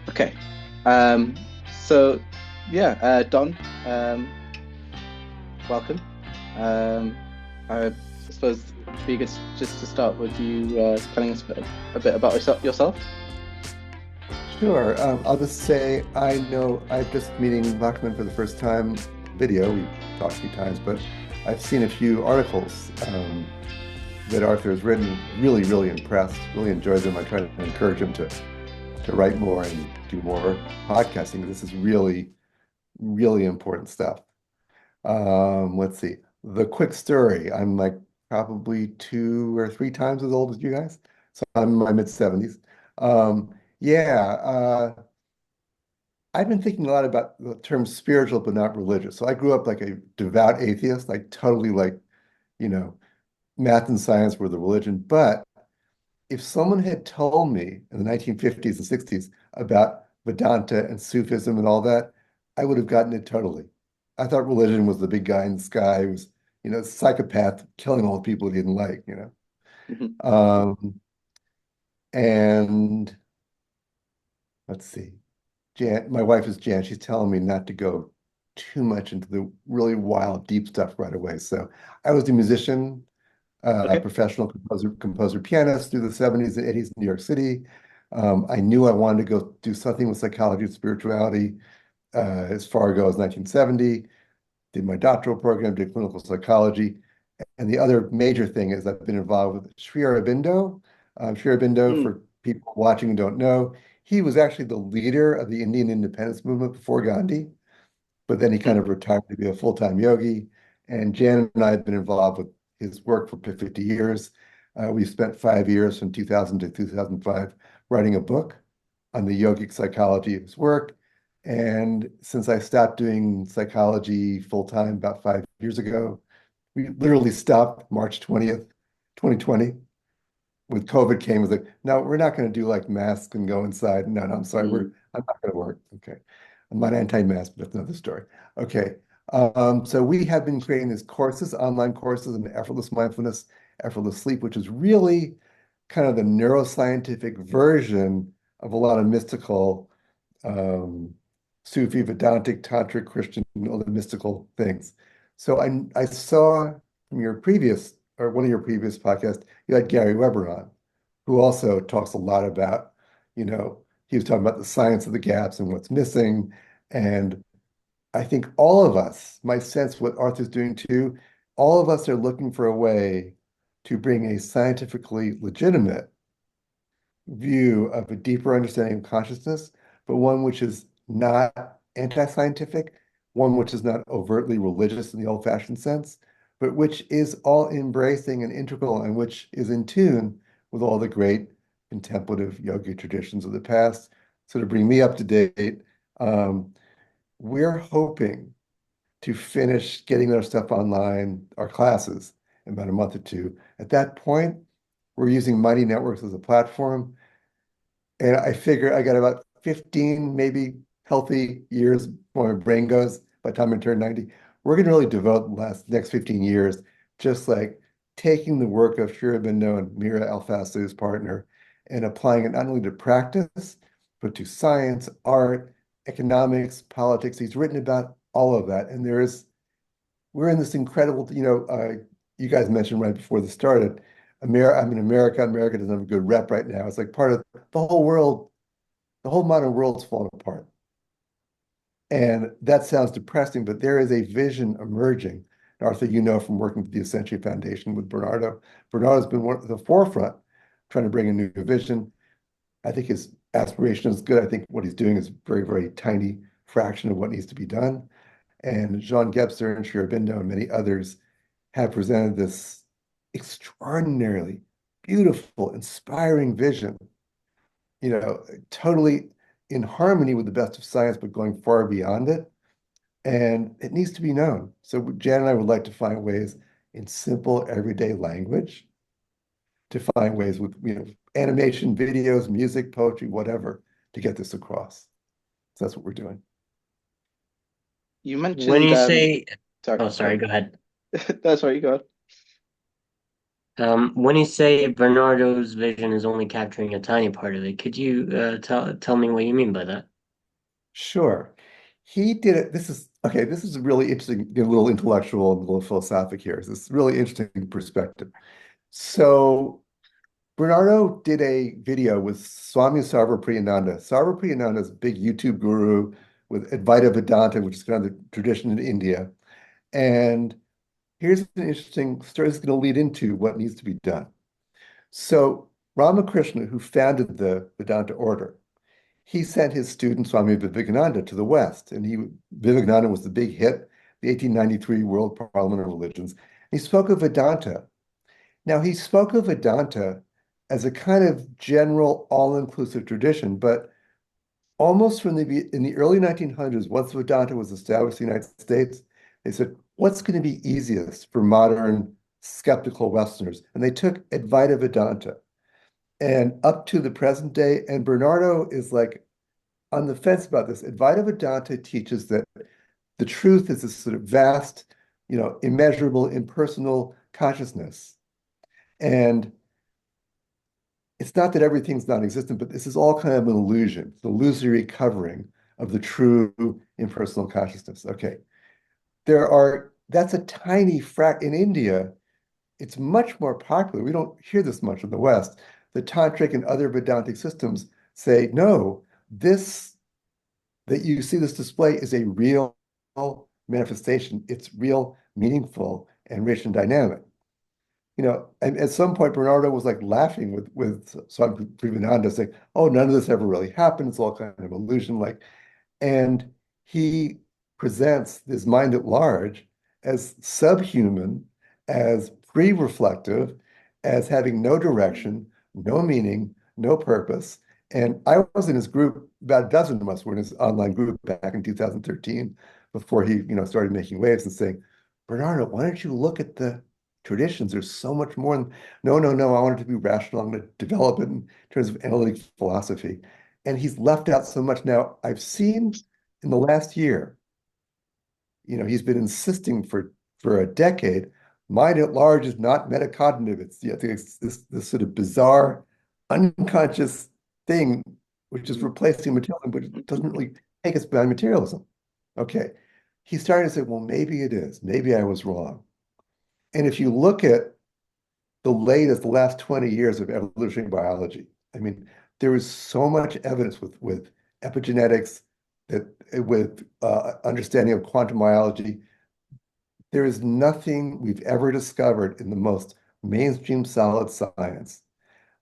Okay. Um, so Don, welcome. Um, I suppose it'd be good just to start with you telling us a bit about yourself. Sure. I'll just say I know I'm just meeting Lachman for the first time video. We've talked a few times, but I've seen a few articles that Arthur has written. Really, really impressed. Really enjoyed them. I try to encourage him to write more and do more podcasting. This is really, really important stuff. Let's see. The quick story. I'm like probably two or three times as old as you guys. So I'm in my mid 70s. Yeah. I've been thinking a lot about the term spiritual but not religious. So I grew up like a devout atheist, like totally like, you know, math and science were the religion. But if someone had told me in the 1950s and 60s about Vedanta and Sufism and all that, I would have gotten it totally. I thought religion was the big guy in the sky who was, psychopath killing all the people he didn't like. Mhm. And let's see. My wife is Jan. She's telling me not to go too much into the really wild, deep stuff right away. So I was a musician, Okay. professional composer, pianist through the 70s and 80s in New York City. I knew I wanted to go do something with psychology and spirituality as far ago as 1970. Did my doctoral program, did clinical psychology. And the other major thing is I've been involved with Sri Aurobindo. Sri Aurobindo, Mm. for people watching and don't know, he was actually the leader of the Indian independence movement before Gandhi, but then he kind Mm. of retired to be a full-time yogi. And Jan and I have been involved with his work for 50 years. We spent 5 years from 2000 to 2005 writing a book on the yogic psychology of his work. And since I stopped doing psychology full-time about 5 years ago, we literally stopped March 20th, 2020. With COVID came, was like, no, we're not going to do like masks and go inside. No, no, I'm sorry, Mm. I'm not going to work. Okay. I'm not anti-mask, but that's another story. Okay. So we have been creating these courses, online courses in effortless mindfulness, effortless sleep, which is really kind of the neuroscientific version of a lot of mystical um, Sufi, Vedantic, Tantric, Christian, all the mystical things. So I saw from your previous or one of your previous podcasts, you had Gary Weber on, who also talks a lot about, he was talking about the science of the gaps and what's missing. And I think all of us, my sense what Arthur's doing too, all of us are looking for a way to bring a scientifically legitimate view of a deeper understanding of consciousness, but one which is not anti-scientific, one which is not overtly religious in the old-fashioned sense, but which is all embracing and integral and which is in tune with all the great contemplative yogi traditions of the past. So to bring me up to date, um, we're hoping to finish getting our stuff online, our classes, in about a month or two. At that point, we're using Mighty Networks as a platform. And I figure I got about 15, maybe healthy years before my brain goes by the time I turn 90. We're going to really devote the next 15 years just like taking the work of Shira Bindo and Mira Alfasu, his partner, and applying it not only to practice, but to science, art, economics, politics. He's written about all of that. And we're in this incredible, you guys mentioned right before this started, America doesn't have a good rep right now. It's like part of the whole world, the whole modern world's falling apart. And that sounds depressing, but there is a vision emerging. Arthur, you know from working with the Ascension Foundation with Bernardo. Bernardo's been one at the forefront trying to bring a new vision. I think his aspiration is good. I think what he's doing is very, very tiny fraction of what needs to be done. And Jean Gebser and Sri Aurobindo and many others have presented this extraordinarily beautiful, inspiring vision, totally in harmony with the best of science, but going far beyond it. And it needs to be known. So Jan and I would like to find ways in simple, everyday language to find ways with, animation, videos, music, poetry, whatever, to get this across. So that's what we're doing. You When mentioned you say, sorry, oh, go sorry, go ahead. on. That's right, you go on. When you say Bernardo's vision is only capturing a tiny part of it, could you tell me what you mean by that? Sure. He did it. This is okay. This is really interesting, a little intellectual and a little philosophic here. This is really interesting perspective. So Bernardo did a video with Swami Sarvapriyananda. Sarvapriyananda is a big YouTube guru with Advaita Vedanta, which is kind of the tradition in India. And here's an interesting story that's going to lead into what needs to be done. So Ramakrishna, who founded the Vedanta order, he sent his student Swami Vivekananda to the West, and Vivekananda was the big hit, the 1893 World Parliament of Religions. He spoke of Vedanta. Now he spoke of Vedanta as a kind of general, all-inclusive tradition, but almost in the early 1900s, once Vedanta was established in the United States, they said, "What's going to be easiest for modern skeptical Westerners?" And they took Advaita Vedanta, and up to the present day, and Bernardo is like on the fence about this. Advaita Vedanta teaches that the truth is this sort of vast, immeasurable, impersonal consciousness. And it's not that everything's non-existent, but this is all kind of an illusion, the illusory covering of the true impersonal consciousness. Okay. That's a tiny in India, it's much more popular. We don't hear this much in the West. The Tantric and other Vedantic systems say, no, this that you see this display is a real manifestation. It's real, meaningful, and rich and dynamic. And at some point, Bernardo was like laughing with Swami Privananda, saying, "Oh, none of this ever really happened. It's all kind of illusion." And he presents this mind at large as subhuman, as pre-reflective, as having no direction, no meaning, no purpose. And I was in his group, about a dozen of us were in his online group back in 2013, before he, started making waves and saying, "Bernardo, why don't you look at the traditions? There's so much more." No, no, no, I want it to be rational. I'm going to develop it in terms of analytic philosophy. And he's left out so much. Now, I've seen in the last year, he's been insisting for a decade, mind at large is not metacognitive. It's this sort of bizarre, unconscious thing, which is replacing materialism, but it doesn't really take us beyond materialism. Okay. He started to say, well, maybe it is. Maybe I was wrong. And if you look at the last 20 years of evolutionary biology, I mean, there is so much evidence with epigenetics, that with understanding of quantum biology, there is nothing we've ever discovered in the most mainstream solid science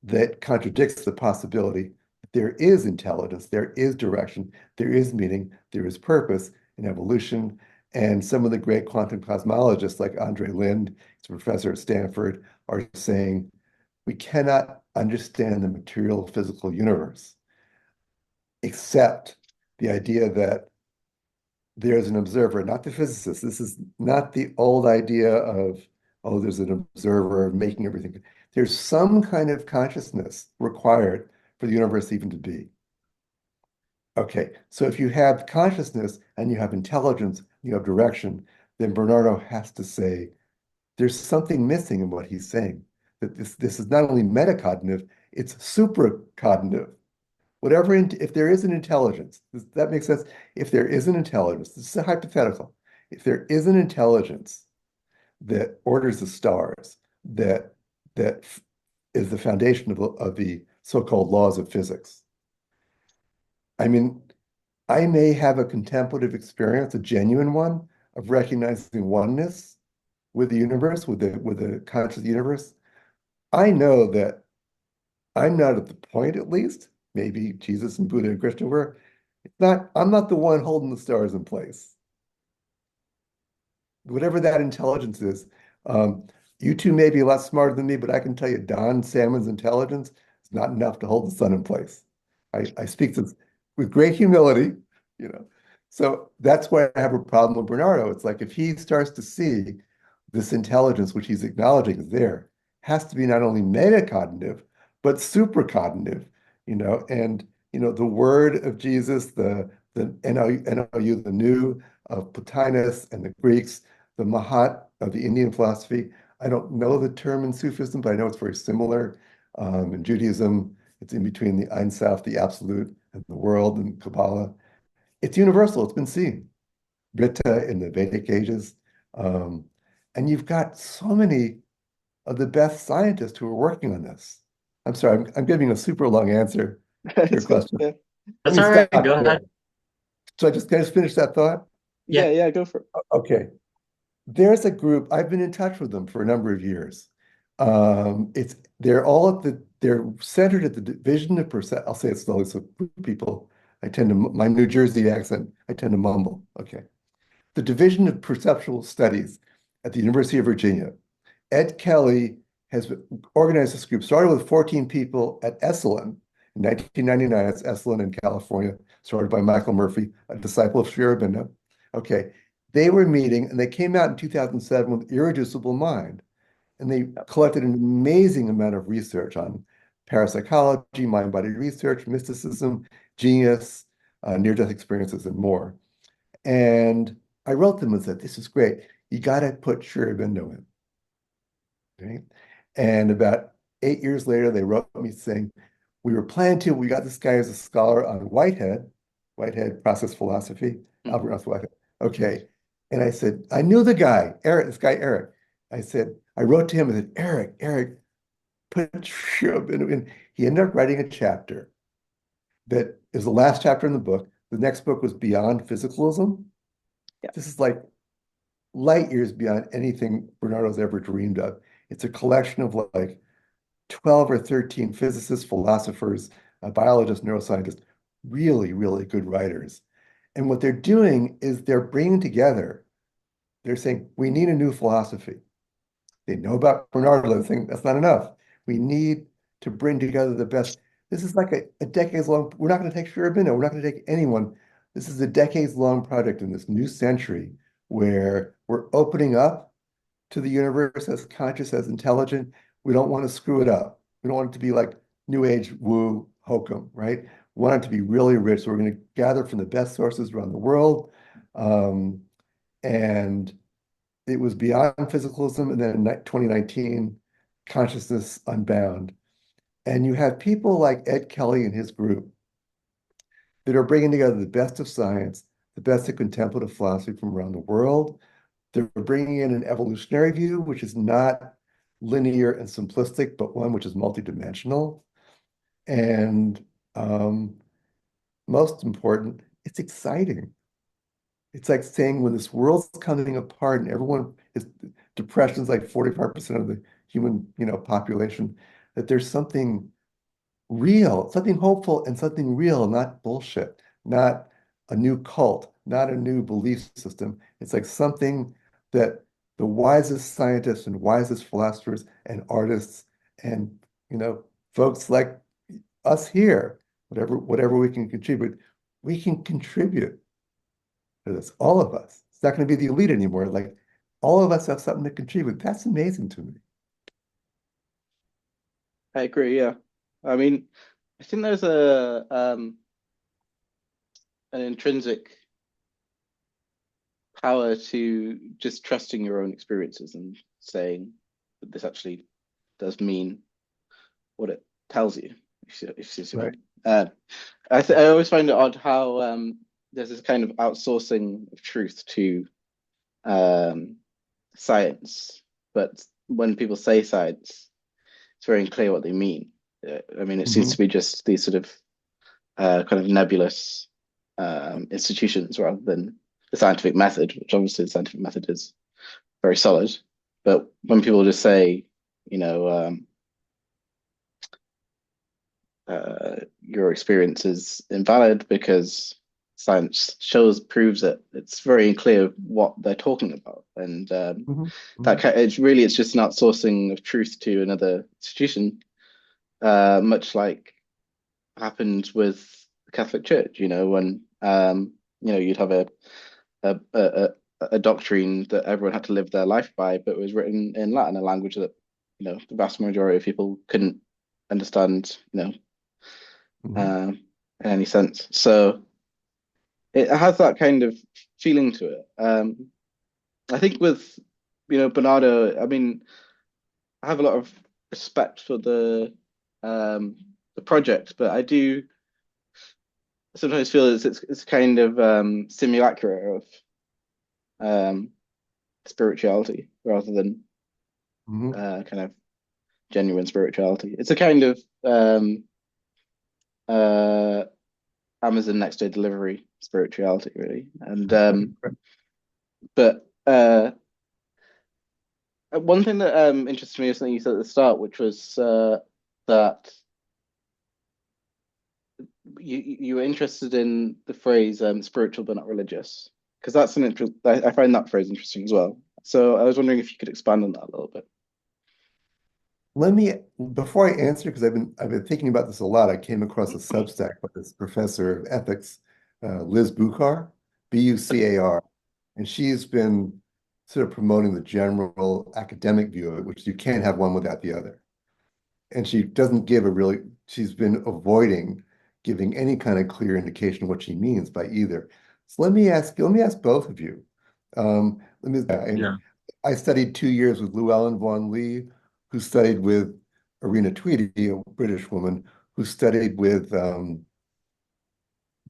that contradicts the possibility that there is intelligence, there is direction, there is meaning, there is purpose in evolution. And some of the great quantum cosmologists, like Andre Linde, he's a professor at Stanford, are saying we cannot understand the material physical universe except the idea that there's an observer, not the physicist. This is not the old idea of, oh, there's an observer making everything. There's some kind of consciousness required for the universe even to be. Okay, so if you have consciousness and you have intelligence, you have direction, then Bernardo has to say there's something missing in what he's saying. That this is not only metacognitive, it's supracognitive. If there is an intelligence, that makes sense. If there is an intelligence, this is a hypothetical. If there is an intelligence that orders the stars, that is the foundation of the so-called laws of physics. I mean, I may have a contemplative experience, a genuine one, of recognizing oneness with the universe, with the conscious universe. I know that I'm not at the point, at least, maybe Jesus and Buddha and Krishna were. I'm not the one holding the stars in place. Whatever that intelligence is, you two may be a lot smarter than me, but I can tell you Don Salmon's intelligence is not enough to hold the sun in place. I speak this with great humility, you know. So that's why I have a problem with Bernardo. It's like if he starts to see this intelligence, which he's acknowledging is there, has to be not only metacognitive, but supracognitive, and the word of Jesus, the NOU, the new of Plotinus and the Greeks, the Mahat of the Indian philosophy, I don't know the term in Sufism, but I know it's very similar. In Judaism, it's in between the Ein Sof, the absolute, and the world, and Kabbalah. It's universal. It's been seen. Rita in the Vedic ages. Um, and you've got so many of the best scientists who are working on this. I'm sorry, I'm giving a super long answer to your It's good. question. Yeah. Let That's me all right. stop Go there. ahead. So can I just finish that thought? Yeah. Yeah, go for it. Okay. There's a group, I've been in touch with them for a number of years. They're centered at the division of I'll say it slowly so people, my New Jersey accent, I tend to mumble. Okay. The Division of Perceptual Studies at the University of Virginia. Ed Kelly has organized this group, started with 14 people at Esalen in 1999. It's Esalen in California, started by Michael Murphy, a disciple of Sri Aurobindo. Okay, they were meeting and they came out in 2007 with Irreducible Mind. And they collected an amazing amount of research on parapsychology, mind-body research, mysticism, genius, near-death experiences, and more. And I wrote them and said, this is great. You got to put Sri Aurobindo in. Right? And about 8 years later, they wrote me saying, we were planning to, we got this guy as a scholar on Whitehead process philosophy, Mhm. Albert Noss Whitehead. Okay. And I said, I knew the guy, Eric, this guy, Eric. I said, I wrote to him and said, Eric, put Sri Aurobindo in. He ended up writing a chapter that is the last chapter in the book. The next book was Beyond Physicalism. Yeah. This is like light years beyond anything Bernardo's ever dreamed of. It's a collection of like 12 or 13 physicists, philosophers, biologists, neuroscientists, really, really good writers. And what they're doing is they're bringing together, they're saying, we need a new philosophy. They know about Bernardo, they're saying that's not enough. We need to bring together the best. This is like a decades long, we're not going to take Sri Aurobindo, we're not going to take anyone. This is a decades long project in this new century where we're opening up to the universe as conscious, as intelligent. We don't want to screw it up. We don't want it to be like New Age woo hokum, right? We want it to be really rich. So we're going to gather from the best sources around the world. Um, and it was Beyond Physicalism, and then in 2019, Consciousness Unbound. And you have people like Ed Kelly and his group that are bringing together the best of science, the best of contemplative philosophy from around the world. They're bringing in an evolutionary view, which is not linear and simplistic, but one which is multidimensional. And most important, it's exciting. It's like saying when this world's coming apart and everyone is depression is like 45% of the human, population, that there's something real, something hopeful and something real, not bullshit, not a new cult, not a new belief system. It's like something that the wisest scientists and wisest philosophers and artists and, folks like us here, whatever we can contribute, we can contribute to this, all of us. It's not going to be the elite anymore. Like all of us have something to contribute. That's amazing to me. I agree, yeah. I mean, I think there's a an intrinsic power to just trusting your own experiences and saying that this actually does mean what it tells you, if you see what I Right. mean. I always find it odd how there's this kind of outsourcing of truth to um, science, but when people say science, it's very unclear what they mean. I mean, it seems Mhm. to be just these sort of kind of nebulous institutions rather than the scientific method, which obviously the scientific method is very solid. But when people just say, you know, your experience is invalid because science proves it, it's very unclear what they're talking about, and Mhm. that Mhm. it's just an outsourcing of truth to another institution, much like happened with the Catholic Church. When you'd have a, a a doctrine that everyone had to live their life by, but it was written in Latin, a language that the vast majority of people couldn't understand, Mhm. in any sense. So it has that kind of feeling to it. I think with Bernardo, I mean, I have a lot of respect for the project, but I do sometimes feel it's kind of simulacra of um, spirituality rather than Mhm. kind of genuine spirituality. It's a kind of uh, Amazon next day delivery spirituality, really. And but one thing that interested me is something you said at the start, which was that you were interested in the phrase spiritual but not religious, because that's an interest. I find that phrase interesting as well. So I was wondering if you could expand on that a little bit. Let me, before I answer, because I've been thinking about this a lot, I came across a Substack by this professor of ethics, Liz Bucar, Bucar, and she's been sort of promoting the general academic view of it, which you can't have one without the other. And she doesn't give a really, she's been avoiding giving any kind of clear indication of what she means by either. So let me ask both of you. And No. I studied 2 years with Llewellyn Vaughan Lee, who studied with Irina Tweedy, a British woman, who studied with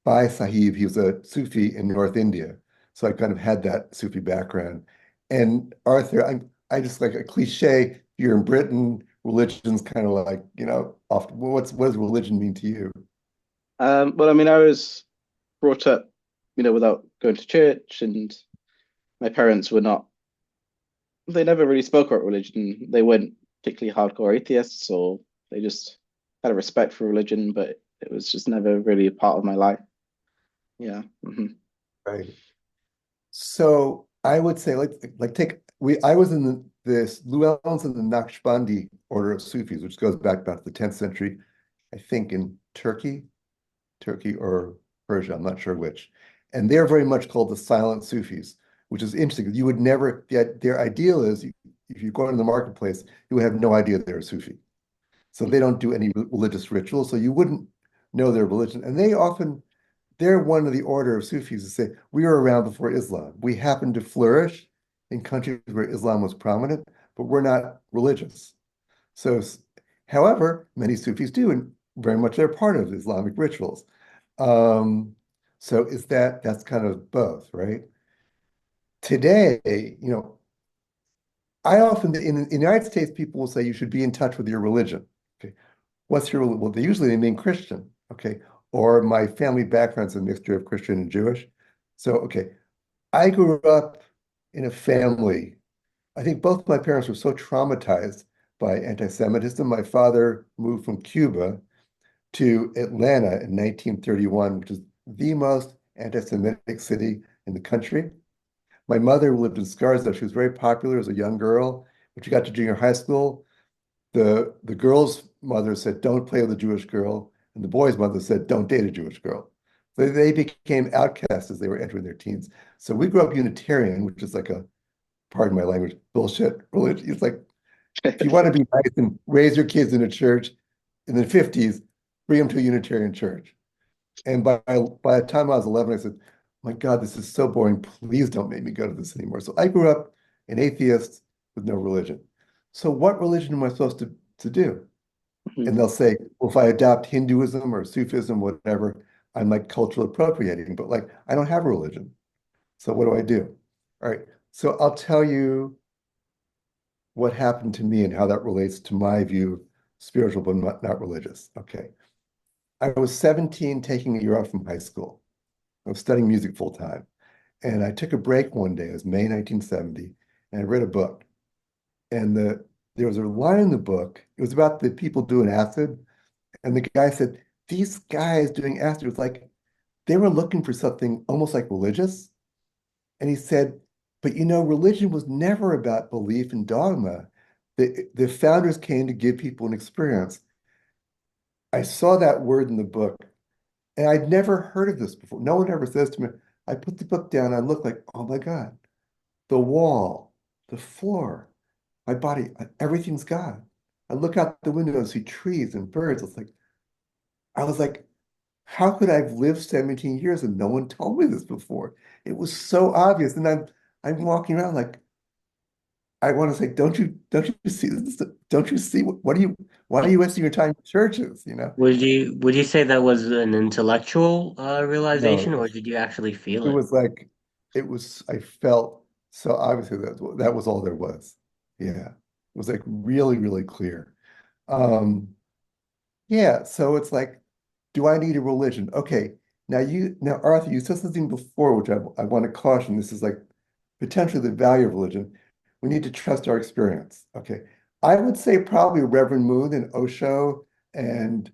Bai Sahib. He was a Sufi in North India. So I kind of had that Sufi background. And Arthur, I just like a cliche, you're in Britain, religion's kind of like, often, what does religion mean to you? Well, I mean, I was brought up, without going to church, and my parents were not. They never really spoke about religion. They weren't particularly hardcore atheists, or they just had a respect for religion, but it was just never really a part of my life. Yeah. Right. So I would say, like take we I was in this Llewellyn's in the Naqshbandi order of Sufis, which goes back about the 10th century, I think in Turkey or Persia, I'm not sure which. And they're very much called the silent Sufis, which is interesting because you would never, their ideal is if you go into the marketplace, you would have no idea they're a Sufi. So they don't do any religious rituals, so you wouldn't know their religion. And they're one of the order of Sufis to say, we were around before Islam. We happened to flourish in countries where Islam was prominent, but we're not religious. So, however, many Sufis do, and very much they're part of Islamic rituals. Um, so that's kind of both, right? Today, I often in the United States, people will say you should be in touch with your religion. Okay. What's your well, they mean Christian, okay? Or my family background's a mixture of Christian and Jewish. So, okay, I grew up in a family. I think both my parents were so traumatized by anti-Semitism. My father moved from Cuba to Atlanta in 1931, which is the most anti-Semitic city in the country. My mother lived in Scarsdale. She was very popular as a young girl. When she got to junior high school, the girl's mother said, "Don't play with a Jewish girl," and the boy's mother said, "Don't date a Jewish girl." So they became outcasts as they were entering their teens. So we grew up Unitarian, which is like a, pardon my language, bullshit religion. It's like if you want to be nice and raise your kids in a church in the 50s, bring them to a Unitarian church. And by the time I was 11, I said, my God, this is so boring. Please don't make me go to this anymore. So I grew up an atheist with no religion. So what religion am I supposed to do? And they'll say, well, if I adopt Hinduism or Sufism, whatever, I'm like cultural appropriating, but like I don't have a religion. So what do I do? All right. So I'll tell you what happened to me and how that relates to my view of spiritual but not religious. Okay. I was 17, taking a year off from high school. I was studying music full time. And I took a break one day. It was May 1970, and I read a book. And there was a line in the book. It was about the people doing acid. And the guy said, these guys doing acid was like, they were looking for something almost like religious. And he said, but religion was never about belief and dogma. The founders came to give people an experience. I saw that word in the book, and I'd never heard of this before. No one ever says to me, I put the book down, I look like, oh my God, the wall, the floor, my body, everything's God. I look out the window and see trees and birds. I was like, how could I have lived 17 years and no one told me this before? It was so obvious. And I'm walking around like, I want to say, don't you see this? Don't you see why are you wasting your time in churches, you know? Would you say that was an intellectual No, realization, or did you actually feel it it? was like I felt so obviously that was all there was. Yeah. It was like really, really clear. Um, yeah, so it's like, do I need a religion? Okay, now Arthur, you said something before, which I want to caution. This is like potentially the value of religion. We need to trust our experience. Okay, I would say probably Reverend Moon and Osho and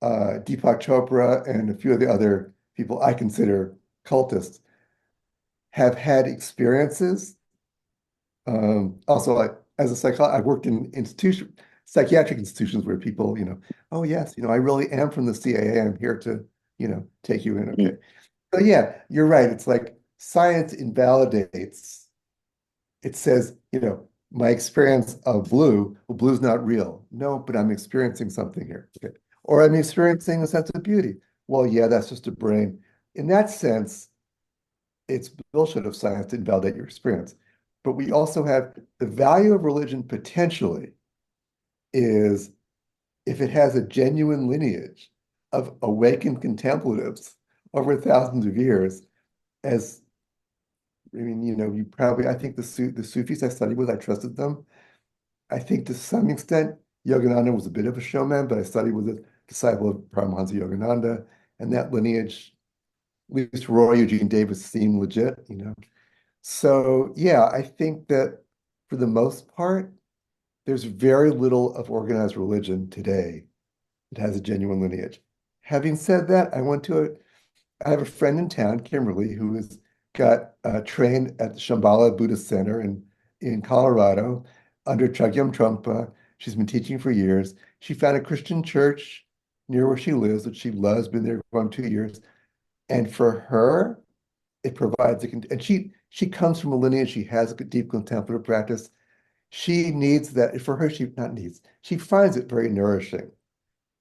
Deepak Chopra and a few of the other people I consider cultists have had experiences. Also, as a psychologist, I worked in psychiatric institutions where people, oh yes, I really am from the CIA. I'm here to, take you in. Okay. Mm. So yeah, you're right. It's like science invalidates. It says, my experience of blue, well, blue's not real. No, but I'm experiencing something here. Okay. Or I'm experiencing a sense of beauty. Well, yeah, that's just a brain. In that sense, it's bullshit of science to invalidate your experience. But we also have the value of religion potentially is if it has a genuine lineage of awakened contemplatives over thousands of years, as I mean, I think the Sufis I studied with, I trusted them. I think to some extent, Yogananda was a bit of a showman, but I studied with a disciple of Paramahansa Yogananda, and that lineage, at least Roy Eugene Davis seemed legit. So yeah, I think that for the most part, there's very little of organized religion today that has a genuine lineage. Having said that, I have a friend in town, Kimberly, who has got trained at the Shambhala Buddhist Center in Colorado under Chogyam Trungpa. She's been teaching for years. She found a Christian church near where she lives, which she loves, been there for 2 years. And for her, it provides and she comes from a lineage, she has a deep contemplative practice. She needs that for her, she not needs, she finds it very nourishing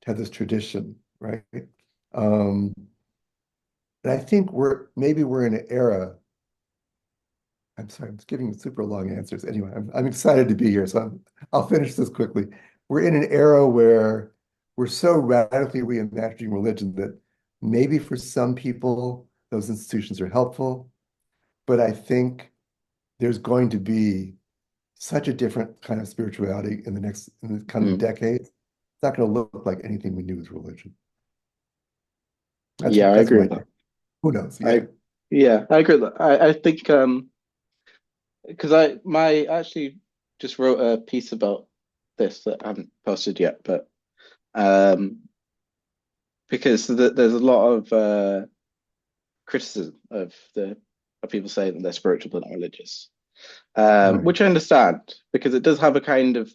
to have this tradition, right? Um, and I think we're in an era. I'm sorry, I'm giving super long answers. Anyway, I'm excited to be here, so I'll finish this quickly. We're in an era where we're so radically reimagining religion that maybe for some people those institutions are helpful, but I think there's going to be such a different kind of spirituality in the coming Mm. decades. It's not going to look like anything we knew as religion. That's Yeah, I that's agree my with that. take. Who knows? I Yeah. yeah, I agree with that. I think because I actually just wrote a piece about this that I haven't posted yet, but um because there's a lot of criticism of people saying that they're spiritual but not religious, Right. which I understand because it does have a kind of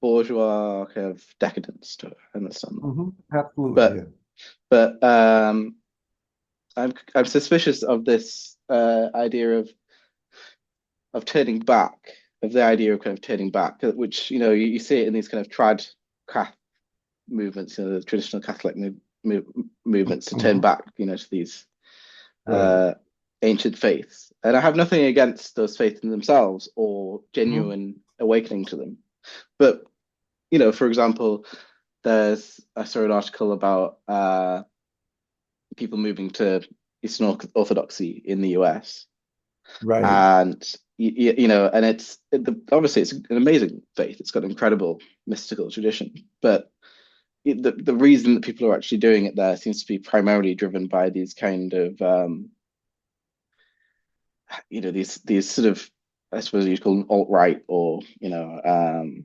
bourgeois kind of decadence to it. I understand that, Absolutely. but Yeah. but I'm suspicious of this idea of turning back, of the idea of kind of turning back, which you see it in these kind of cath movements, the traditional Catholic move, movements to turn Mhm. back, to these Right. uh, ancient faiths. And I have nothing against those faiths in themselves or Mhm. genuine awakening to them. But, for example, I saw an article about people moving to Eastern Orthodoxy in the US. Right. And, and obviously it's an amazing faith. It's got an incredible mystical tradition. But the reason that people are actually doing it there seems to be primarily driven by these kind of these sort of, I suppose you'd call them alt-right, or the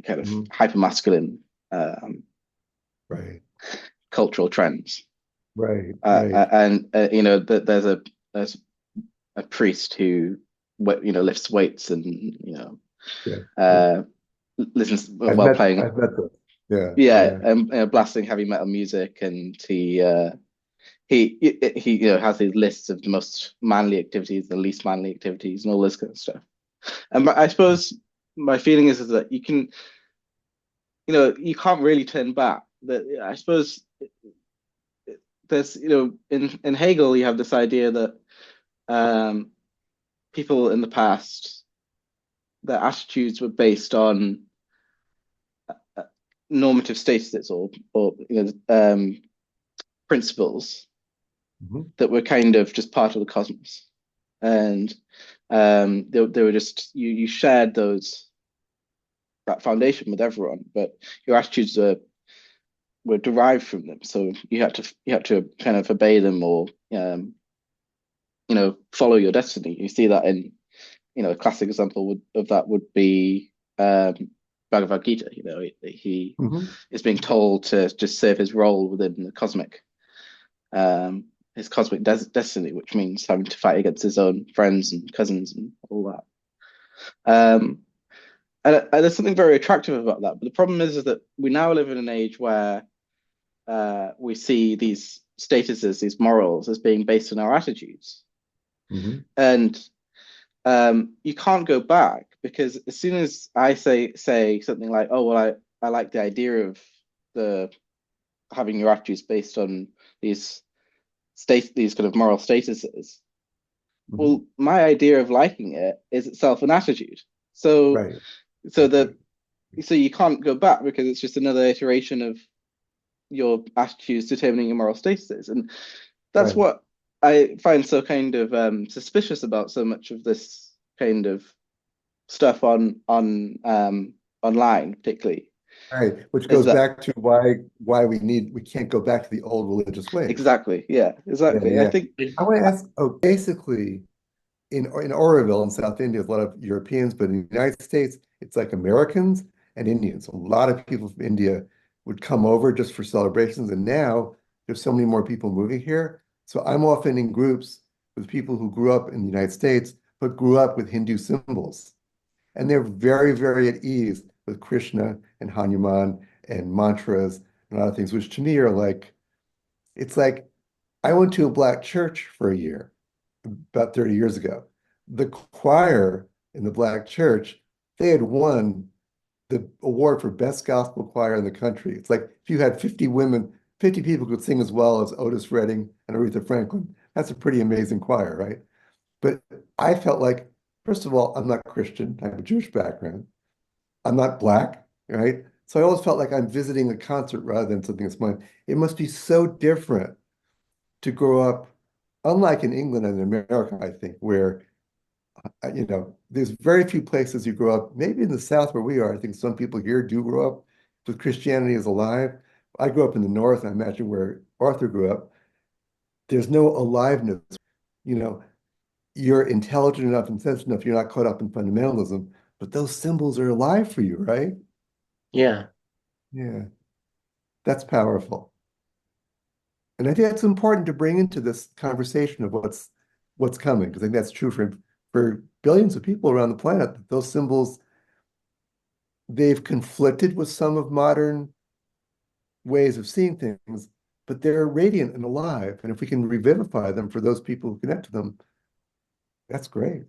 kind of Mhm. hyper-masculine um, Right. cultural trends. Right. Right. And there's a priest who lifts weights and Yeah. Yeah. uh, listens while playing, I've met them. Yeah. yeah, Yeah. and blasting heavy metal music, and he has these lists of the most manly activities, the least manly activities, and all this kind of stuff. And I suppose my feeling is that you can't really turn back. That I suppose there's in Hegel you have this idea that um, people in the past their attitudes were based on uh, normative statuses or principles Mhm. that were kind of just part of the cosmos, and they were just you shared that foundation with everyone, but your attitudes were derived from them. So you had to kind of obey them or follow your destiny. You see that in a classic example of that would be Bhagavad Gita. He Mhm. is being told to just serve his role within the cosmic his cosmic destiny, which means having to fight against his own friends and cousins and all that. And there's something very attractive about that. But the problem is that we now live in an age where we see these statuses, these morals, as being based on our attitudes. Mhm. And you can't go back because as soon as I say something like, "Oh well, I like the idea of the having your attitudes based on these these kind of moral statuses." Mhm. Well, my idea of liking it is itself an attitude. So Right. so Right. the so you can't go back because it's just another iteration of your attitudes determining your moral statuses, and that's Right. what I find so kind of suspicious about so much of this kind of stuff on online, particularly, Right. Which is goes that back to why we can't go back to the old religious ways. exactly, yeah, Yeah, exactly. I yeah. think I want to ask, oh, basically in Oroville in South India, there's a lot of Europeans, but in the United States, it's like Americans and Indians. A lot of people from India would come over just for celebrations, and now there's so many more people moving here. So I'm often in groups with people who grew up in the United States, but grew up with Hindu symbols. And they're very, very at ease with Krishna and Hanuman and mantras and other things, which to me are like, it's like I went to a black church for a year about 30 years ago. The choir in the black church, they had won the award for best gospel choir in the country. It's like if you had 50 women, 50 people could sing as well as Otis Redding and Aretha Franklin. That's a pretty amazing choir, right? But I felt like, first of all, I'm not Christian. I have a Jewish background. I'm not black, right? So I always felt like I'm visiting a concert rather than something that's mine. It must be so different to grow up, unlike in England and America, I think, where there's very few places you grow up. Maybe in the South where we are, I think some people here do grow up with Christianity is alive. I grew up in the North, I imagine where Arthur grew up. There's no aliveness. You know, you're intelligent enough and sensitive enough, you're not caught up in fundamentalism, but those symbols are alive for you, right? Yeah. Yeah, that's powerful. And I think that's important to bring into this conversation of what's coming, because I think that's true for billions of people around the planet, that those symbols, they've conflicted with some of modern ways of seeing things, but they're radiant and alive. And if we can revivify them for those people who connect to them, that's great.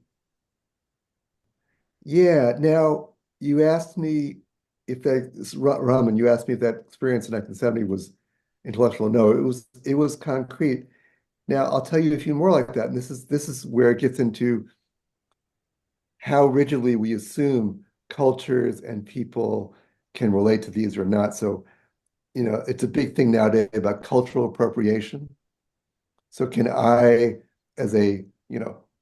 Yeah. Now, you asked me if Raman, you asked me if that experience in 1970 was intellectual. No, it was concrete. Now, I'll tell you a few more like that. And this is where it gets into how rigidly we assume cultures and people can relate to these or not. So, it's a big thing nowadays about cultural appropriation. So can I, as a,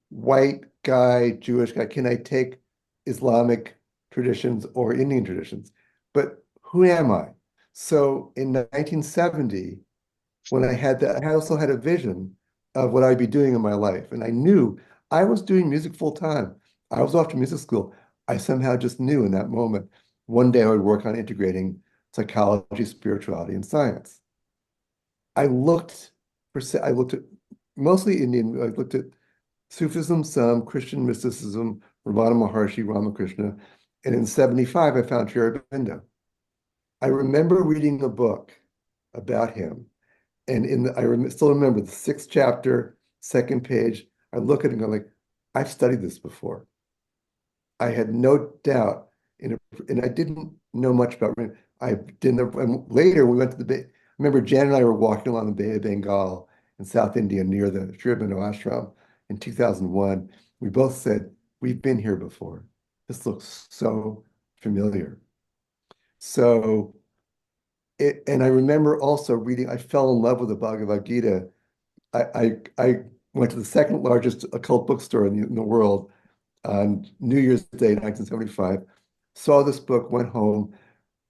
white guy, Jewish guy, can I take Islamic traditions or Indian traditions? But who am I? So in 1970, when I had that, I also had a vision of what I'd be doing in my life. And I knew I was doing music full time. I was off to music school. I somehow just knew in that moment, one day I would work on integrating psychology, spirituality, and science. I looked at mostly Indian. I looked at Sufism, some Christian mysticism, Ramana Maharshi, Ramakrishna, and in '75 I found Sri Aurobindo. I remember reading a book about him, and still remember the sixth chapter, second page. I look at it and go like, I've studied this before. I had no doubt in it, and I didn't know much about rain. I didn't. And later, we went to the Bay. I remember Jan and I were walking along the Bay of Bengal in South India near the Sri Aurobindo ashram in 2001. We both said, "We've been here before. This looks so familiar. So and I remember also reading, I fell in love with the Bhagavad Gita. I went to the second largest occult bookstore in the world on New Year's Day, 1975, saw this book, went home,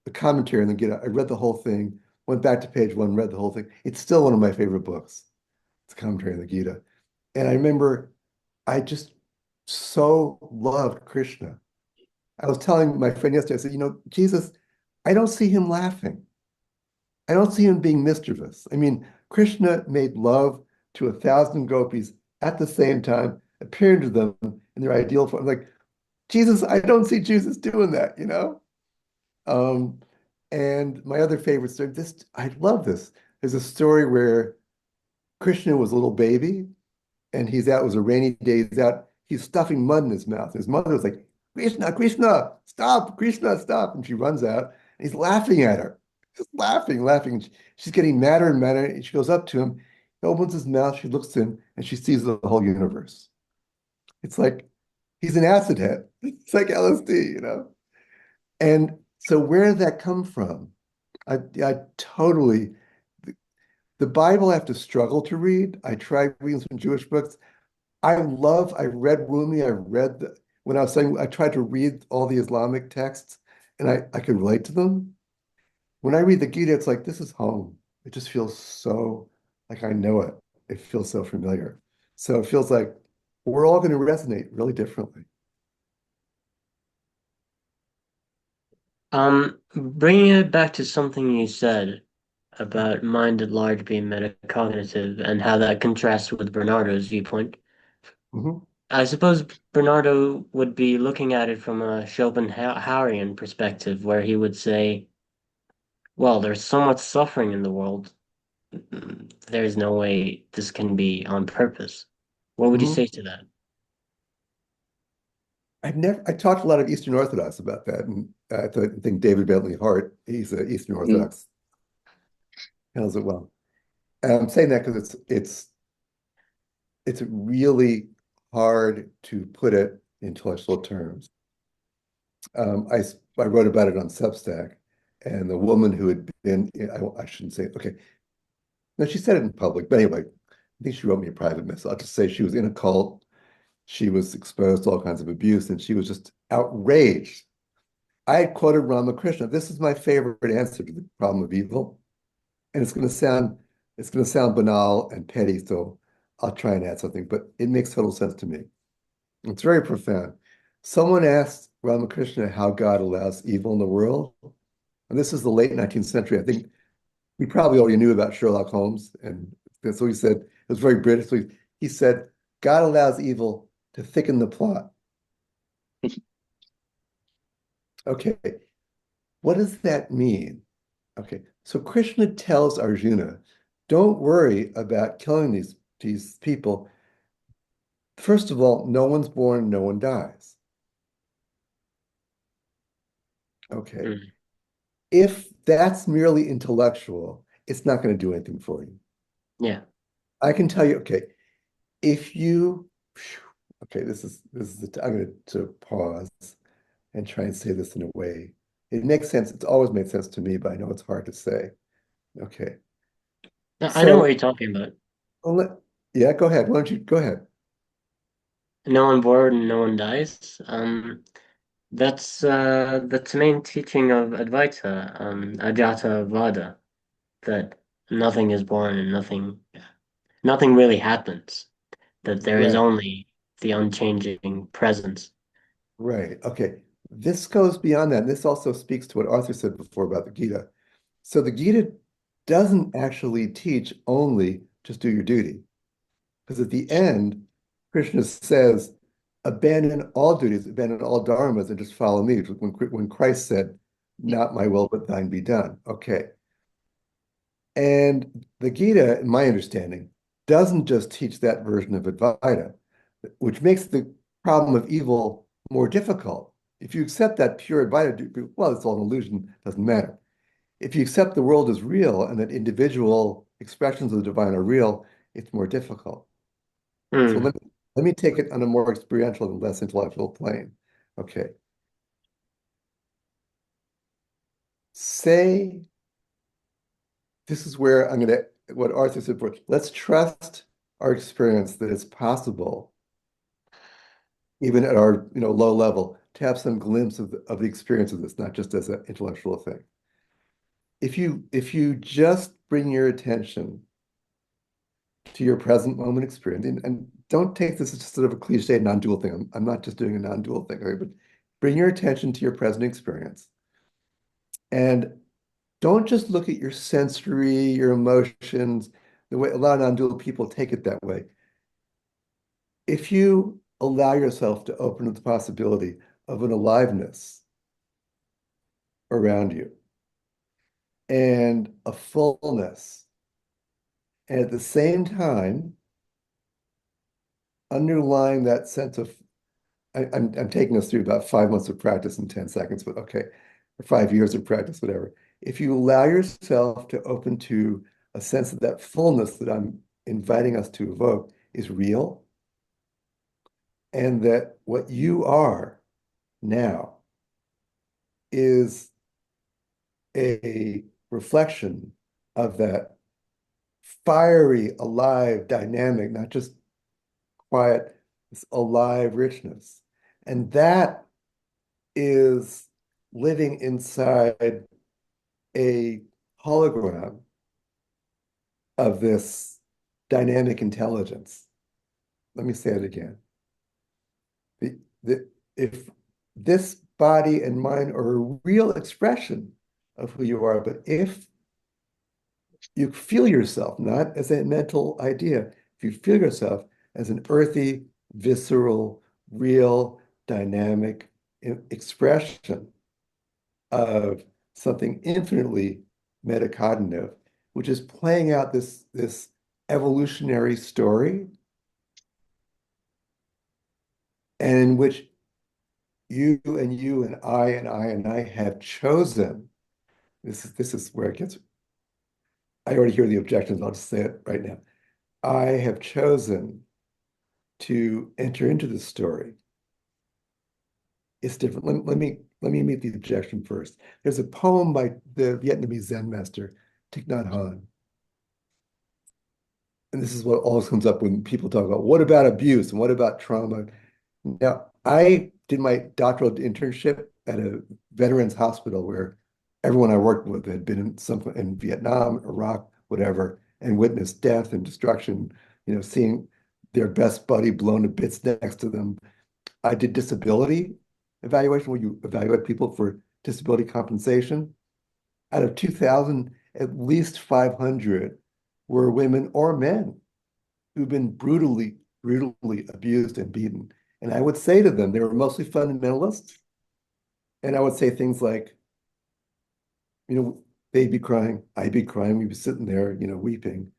the commentary on the Gita. I read the whole thing, went back to page one, read the whole thing. It's still one of my favorite books. It's a commentary on the Gita. And I remember I just so loved Krishna. I was telling my friend yesterday, I said, Jesus, I don't see him laughing. I don't see him being mischievous. I mean, Krishna made love to 1,000 gopis at the same time, appearing to them in their ideal form. Like, Jesus, I don't see Jesus doing that. Um, and my other favorite story, I love this. There's a story where Krishna was a little baby and it was a rainy day, he's stuffing mud in his mouth. His mother was like, Krishna, Krishna, stop, Krishna, stop. And she runs out and he's laughing at her, just laughing, laughing. She's getting madder and madder. And she goes up to him, he opens his mouth, she looks at him, and she sees the whole universe. It's like he's an acid head. It's like LSD. And so where did that come from? I totally, the Bible I have to struggle to read. I tried reading some Jewish books. I read Rumi, when I was saying, I tried to read all the Islamic texts and I could relate to them. When I read the Gita, it's like, this is home. It just feels so like I know it. It feels so familiar. So it feels like we're all going to resonate really differently. Bringing it back to something you said about mind at large being metacognitive and how that contrasts with Bernardo's viewpoint. Mhm. I suppose Bernardo would be looking at it from a Schopenhauerian perspective, where he would say, well, there's so much suffering in the world. There's no way this can be on purpose. What would you Mhm. say to that? I talked to a lot of Eastern Orthodox about that. And I think David Bentley Hart, he's an Eastern Mm. Orthodox, handles it well. And I'm saying that because it's really hard to put it in intellectual terms. I wrote about it on Substack, and the woman who had been, I shouldn't say, okay, no, she said it in public, but anyway, I think she wrote me a private message. I'll just say she was in a cult, she was exposed to all kinds of abuse, and she was just outraged. I had quoted Ramakrishna. This is my favorite answer to the problem of evil, and it's going to sound banal and petty, so I'll try and add something, but it makes total sense to me. It's very profound. Someone asked Ramakrishna how God allows evil in the world. And this is the late 19th century. I think we probably already knew about Sherlock Holmes. And so he said, it was very British. So he said, God allows evil to thicken the plot. Okay, what does that mean? Okay, so Krishna tells Arjuna, don't worry about killing these people. First of all, no one's born, no one dies. Okay. Mm, If that's merely intellectual, it's not going to do anything for you. yeah. I can tell you, okay, if you, okay, I'm going to pause and try and say this in a way. It makes sense. It's always made sense to me, but I know it's hard to say. Okay. I know what So, you're talking about. well, yeah, go ahead. Why don't you go ahead? No one born and no one dies. That's the main teaching of Advaita, Ajata Vada, that nothing is born and nothing really happens. That there is Right, only the unchanging presence. right. Okay. This goes beyond that. This also speaks to what Arthur said before about the Gita. So the Gita doesn't actually teach only just do your duty. Because at the end, Krishna says, abandon all duties, abandon all dharmas, and just follow me. When Christ said, not my will, but thine be done. Okay. And the Gita, in my understanding, doesn't just teach that version of Advaita, which makes the problem of evil more difficult. If you accept that pure Advaita, well, it's all an illusion, doesn't matter. If you accept the world is real and that individual expressions of the divine are real, it's more difficult. So Hmm. let me take it on a more experiential and less intellectual plane. Okay. say, this is where I'm going to, what Arthur said before, let's trust our experience that it's possible, even at our low level, to have some glimpse of the experience of this, not just as an intellectual thing. If you just bring your attention to your present moment experience, and don't take this as just sort of a cliche non-dual thing. I'm not just doing a non-dual thing, right? But bring your attention to your present experience and don't just look at your sensory, your emotions, the way a lot of non-dual people take it that way. If you allow yourself to open to the possibility of an aliveness around you and a fullness, and at the same time, underlying that sense of, I'm taking us through about 5 months of practice in 10 seconds, but okay, or 5 years of practice, whatever. If you allow yourself to open to a sense of that fullness that I'm inviting us to evoke is real, and that what you are now is a reflection of that fiery, alive, dynamic, not just quiet, this alive richness. And that is living inside a hologram of this dynamic intelligence. Let me say it again. If this body and mind are a real expression of who you are, but if you feel yourself not as a mental idea, if you feel yourself as an earthy, visceral, real, dynamic expression of something infinitely metacognitive, which is playing out this evolutionary story, and in which you and I have chosen. This is where it gets. I already hear the objections. I'll just say it right now. I have chosen to enter into the story. It's different. Let me meet the objection first. There's a poem by the Vietnamese Zen master Thich Nhat Hanh, and this is what always comes up when people talk about what about abuse and what about trauma. Now, I did my doctoral internship at a veterans hospital where everyone I worked with had been in Vietnam, Iraq, whatever, and witnessed death and destruction, seeing their best buddy blown to bits next to them. I did disability evaluation, where you evaluate people for disability compensation. Out of 2,000, at least 500 were women or men who've been brutally, brutally abused and beaten. And I would say to them, they were mostly fundamentalists. And I would say things like, they'd be crying, I'd be crying, we'd be sitting there, weeping.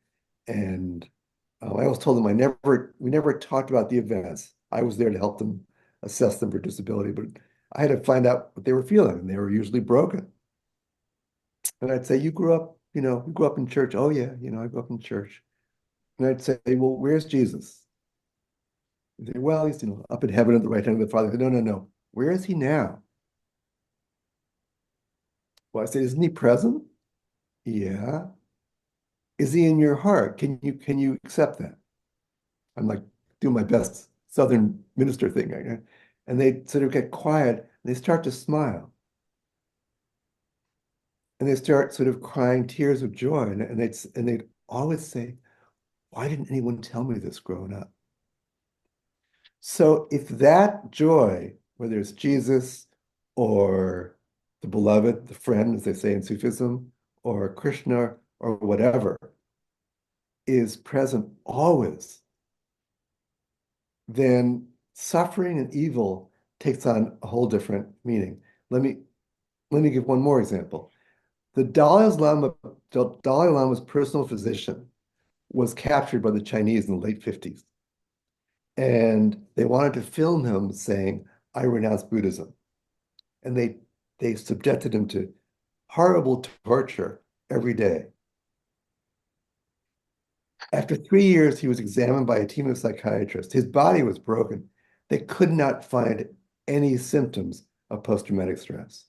And I always told them we never talked about the events. I was there to help them assess them for disability, but I had to find out what they were feeling, and they were usually broken. And I'd say, you grew up in church. Oh yeah, I grew up in church. And I'd say, well, where's Jesus? They'd say, well, he's up in heaven at the right hand of the Father. I said, no, no, no. Where is he now? Well, I said, isn't he present? Yeah. Is he in your heart? Can you accept that? I'm like doing my best Southern minister thing, right? And they sort of get quiet and they start to smile. And they start sort of crying tears of joy. And they'd always say, why didn't anyone tell me this growing up? So if that joy, whether it's Jesus or the beloved, the friend, as they say in Sufism, or Krishna or whatever, is present always, then suffering and evil takes on a whole different meaning. Let me give one more example. The Dalai Lama's personal physician was captured by the Chinese in the late 50s. And they wanted to film him saying, I renounce Buddhism. And they subjected him to horrible torture every day. After 3 years, he was examined by a team of psychiatrists. His body was broken. They could not find any symptoms of post-traumatic stress.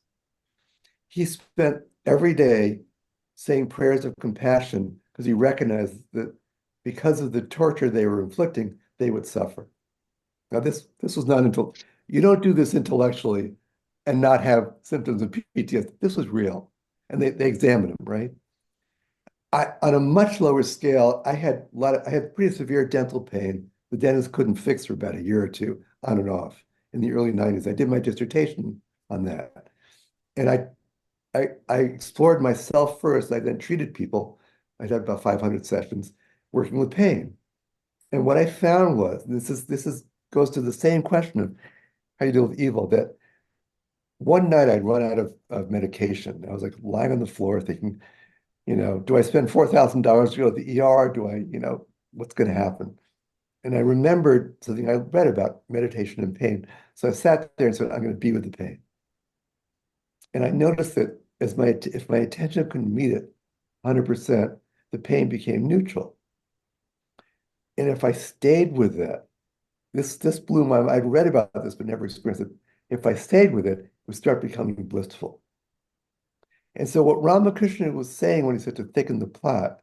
He spent every day saying prayers of compassion because he recognized that because of the torture they were inflicting, they would suffer. Now, this was not until you don't do this intellectually and not have symptoms of PTSD. This was real. And they examined him, right? On a much lower scale, I had pretty severe dental pain. The dentist couldn't fix for about a year or two, on and off, in the early 90s. I did my dissertation on that. And I explored myself first. I then treated people. I had about 500 sessions working with pain. And what I found was this is goes to the same question of how you deal with evil, that one night I'd run out of medication. I was like lying on the floor thinking, do I spend $4,000 to go to the ER? Do I, what's going to happen? And I remembered something I read about meditation and pain. So I sat there and said, I'm going to be with the pain. And I noticed that if my attention couldn't meet it 100%, the pain became neutral. And if I stayed with that, this blew my mind. I'd read about this, but never experienced it. If I stayed with it, it would start becoming blissful. And so what Ramakrishna was saying when he said to thicken the plot,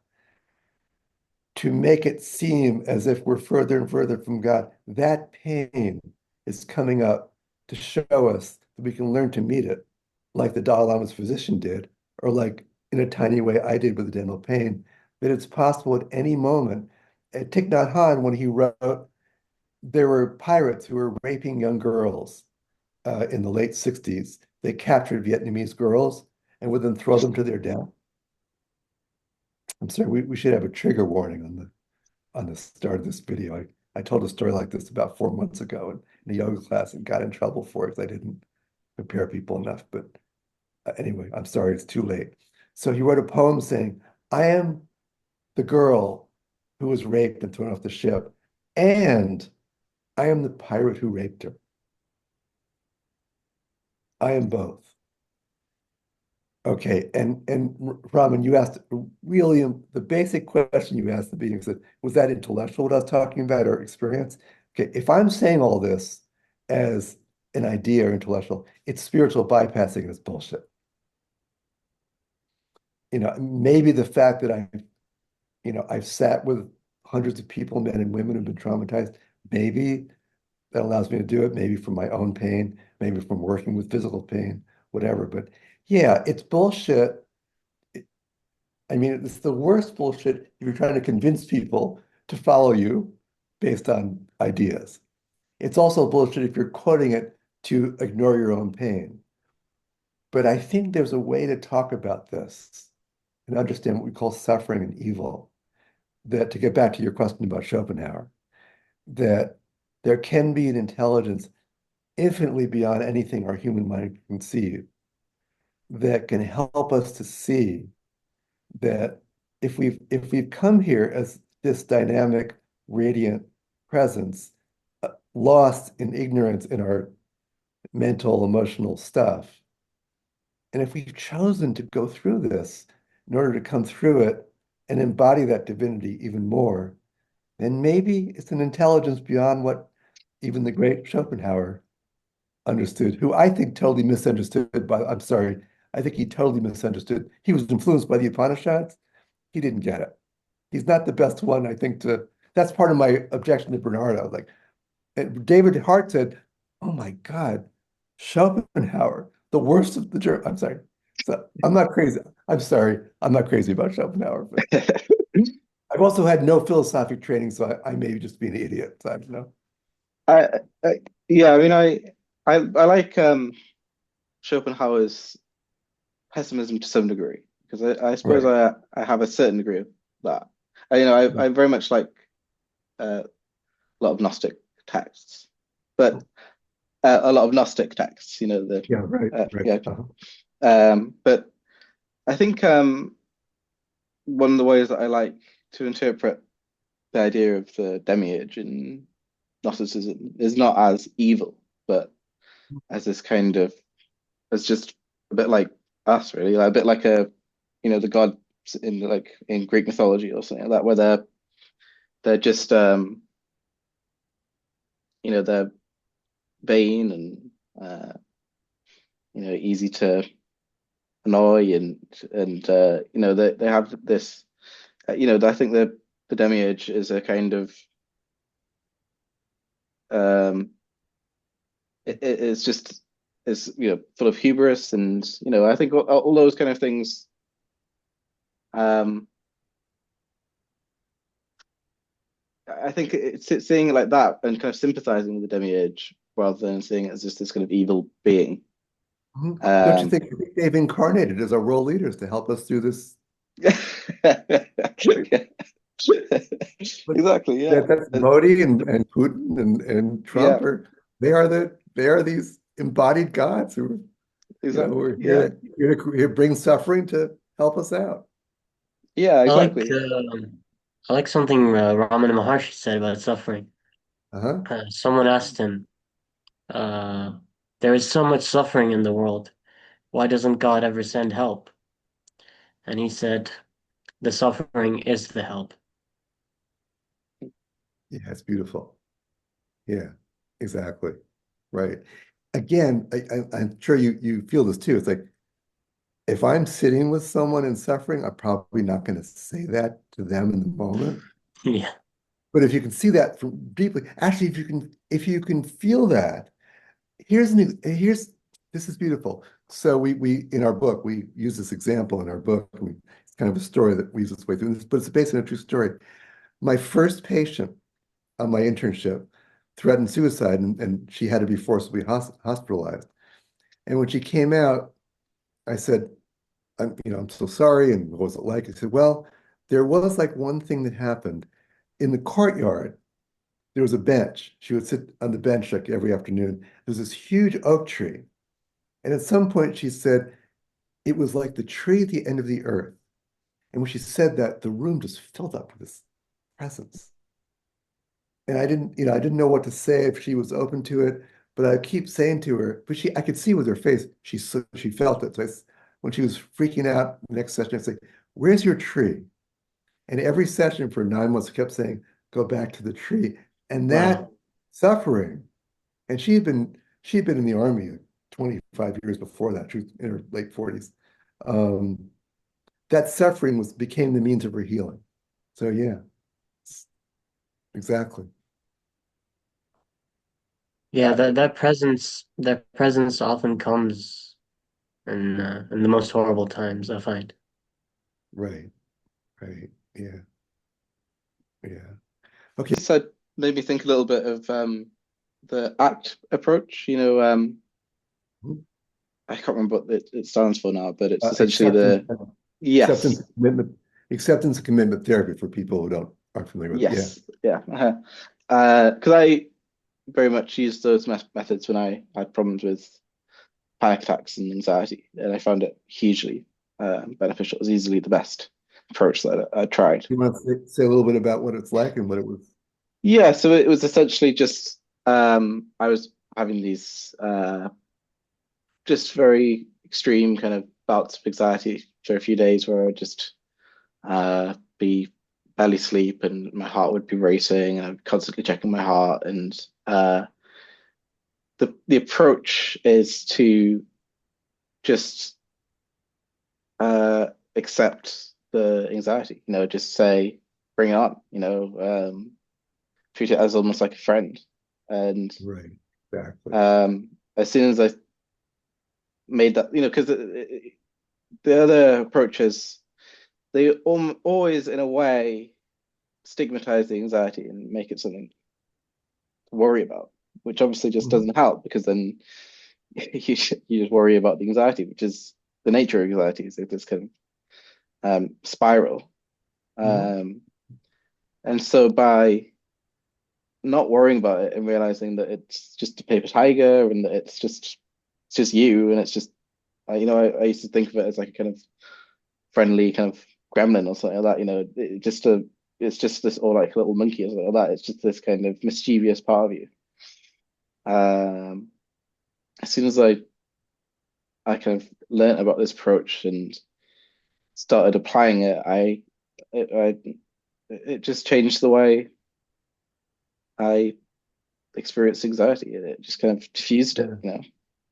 to make it seem as if we're further and further from God, that pain is coming up to show us that we can learn to meet it, like the Dalai Lama's physician did, or like in a tiny way I did with the dental pain, that it's possible at any moment. At Thich Nhat Hanh, when he wrote, there were pirates who were raping young girls in the late 60s. They captured Vietnamese girls and would then throw them to their death. I'm sorry, we should have a trigger warning on the start of this video. I told a story like this about 4 months ago in a yoga class and got in trouble for it because I didn't prepare people enough. But anyway, I'm sorry, it's too late. So he wrote a poem saying, I am the girl who was raped and thrown off the ship, and I am the pirate who raped her. I am both. Okay, and Raman, you asked really the basic question you asked at the beginning said, was that intellectual what I was talking about or experience? Okay, if I'm saying all this as an idea or intellectual, it's spiritual bypassing, it's bullshit. Maybe the fact that I've sat with hundreds of people, men and women who've been traumatized, maybe that allows me to do it, maybe from my own pain, maybe from working with physical pain, whatever. But yeah, it's bullshit. I mean, it's the worst bullshit if you're trying to convince people to follow you based on ideas. It's also bullshit if you're quoting it to ignore your own pain. But I think there's a way to talk about this and understand what we call suffering and evil. That, to get back to your question about Schopenhauer, that there can be an intelligence infinitely beyond anything our human mind can conceive that can help us to see that if we've come here as this dynamic, radiant presence, lost in ignorance in our mental, emotional stuff, and if we've chosen to go through this in order to come through it and embody that divinity even more, then maybe it's an intelligence beyond what even the great Schopenhauer understood, who I think totally misunderstood I'm sorry, I think he totally misunderstood. He was influenced by the Upanishads. He didn't get it. He's not the best one, I think, that's part of my objection to Bernardo. Like, and David Hart said, oh my God, Schopenhauer, the worst of the German. I'm sorry. So I'm not crazy. I'm sorry. I'm not crazy about Schopenhauer, but I've also had no philosophic training, so I may just be an idiot. So I don't know. I, yeah, I mean, I like Schopenhauer's pessimism to some degree because I suppose Right. I have a certain degree of that. I very much like a lot of Gnostic texts, but a lot of Gnostic texts. The Yeah, right, right. yeah. But I think one of the ways that I like to interpret the idea of the demiurge in Gnosticism is not as evil, but as this kind of as just a bit like us, really, like, a bit like the gods in Greek mythology or something like that, where they're just they're vain and easy to annoy and they have this I think the demiurge is a kind of um it's just is full of hubris and I think all those kind of things um I think it's seeing it like that and kind of sympathizing with the demiurge rather than seeing it as just this kind of evil being. Mhm. Don't you Um, think they've incarnated as our world leaders to help us through this? Exactly, yeah. That's Modi and Putin and Yeah, Trump are they are these embodied gods who exactly. are Yeah, here to bring suffering to help us out. yeah, I like exactly. I like something Ramana Maharshi said about suffering. Uh-huh. Someone asked him, uh, "There is so much suffering in the world. Why doesn't God ever send help?" And he said, "The suffering is the help." Yeah, it's beautiful. Yeah, exactly. Right. Again, I'm sure you feel this too. It's like if I'm sitting with someone in suffering, I'm probably not going to say that to them in the moment. Yeah, But if you can see that from deeply, actually, if you can feel that, here's this is beautiful. So we in our book we use this example in our book. It's kind of a story that weaves its way through this, but it's based on a true story. My first patient on my internship threatened suicide, and she had to be forcibly hospitalized. And when she came out, I said, I'm so sorry. And what was it like? I said, well, there was like one thing that happened in the courtyard. There was a bench. She would sit on the bench like every afternoon. There's this huge oak tree. And at some point, she said it was like the tree at the end of the earth. And when she said that, the room just filled up with this presence. And I didn't know what to say if she was open to it, but I keep saying to her, but I could see with her face, she felt it. So when she was freaking out, the next session, I say, "Where's your tree?" And every session for 9 months, I kept saying, "Go back to the tree." And that wow. suffering, and she had been in the army 25 years before that. She was in her late 40s. Um, that suffering became the means of her healing. So yeah, exactly. Yeah, Uh, that presence often comes in the most horrible times, I find. Right, right. Yeah, yeah. Okay. you said made me think a little bit of the ACT approach. I can't remember what it stands for now, but it's essentially Acceptance, the yes, acceptance and commitment therapy for people who don't aren't familiar with it. Yeah. yes, yeah. Because I very much used those methods when I had problems with panic attacks and anxiety, and I found it hugely beneficial. It was easily the best approach that I tried. You want to say a little bit about what it's like and what it was? Yeah, so it was essentially just I was having these just very extreme kind of bouts of anxiety for a few days where I would just be barely sleep and my heart would be racing and I'm constantly checking my heart and the approach is to just accept the anxiety, just say, bring it on, treat it as almost like a friend. And Right. Exactly. as soon as I made that, because the other approaches, they always, in a way, stigmatize the anxiety and make it something to worry about, which obviously just Mhm. doesn't help because then you just worry about the anxiety, which is the nature of anxiety, is like this kind of spiral. Mhm. Um, and so by not worrying about it and realizing that it's just a paper tiger and that it's just you and it's just I used to think of it as like a kind of friendly kind of gremlin or something like that. It's just this or like a little monkey or something like that. It's just this kind of mischievous part of you. Um, as soon as I kind of learned about this approach and started applying it, I it just changed the way I experienced anxiety. It just kind of diffused it, Yeah. you know.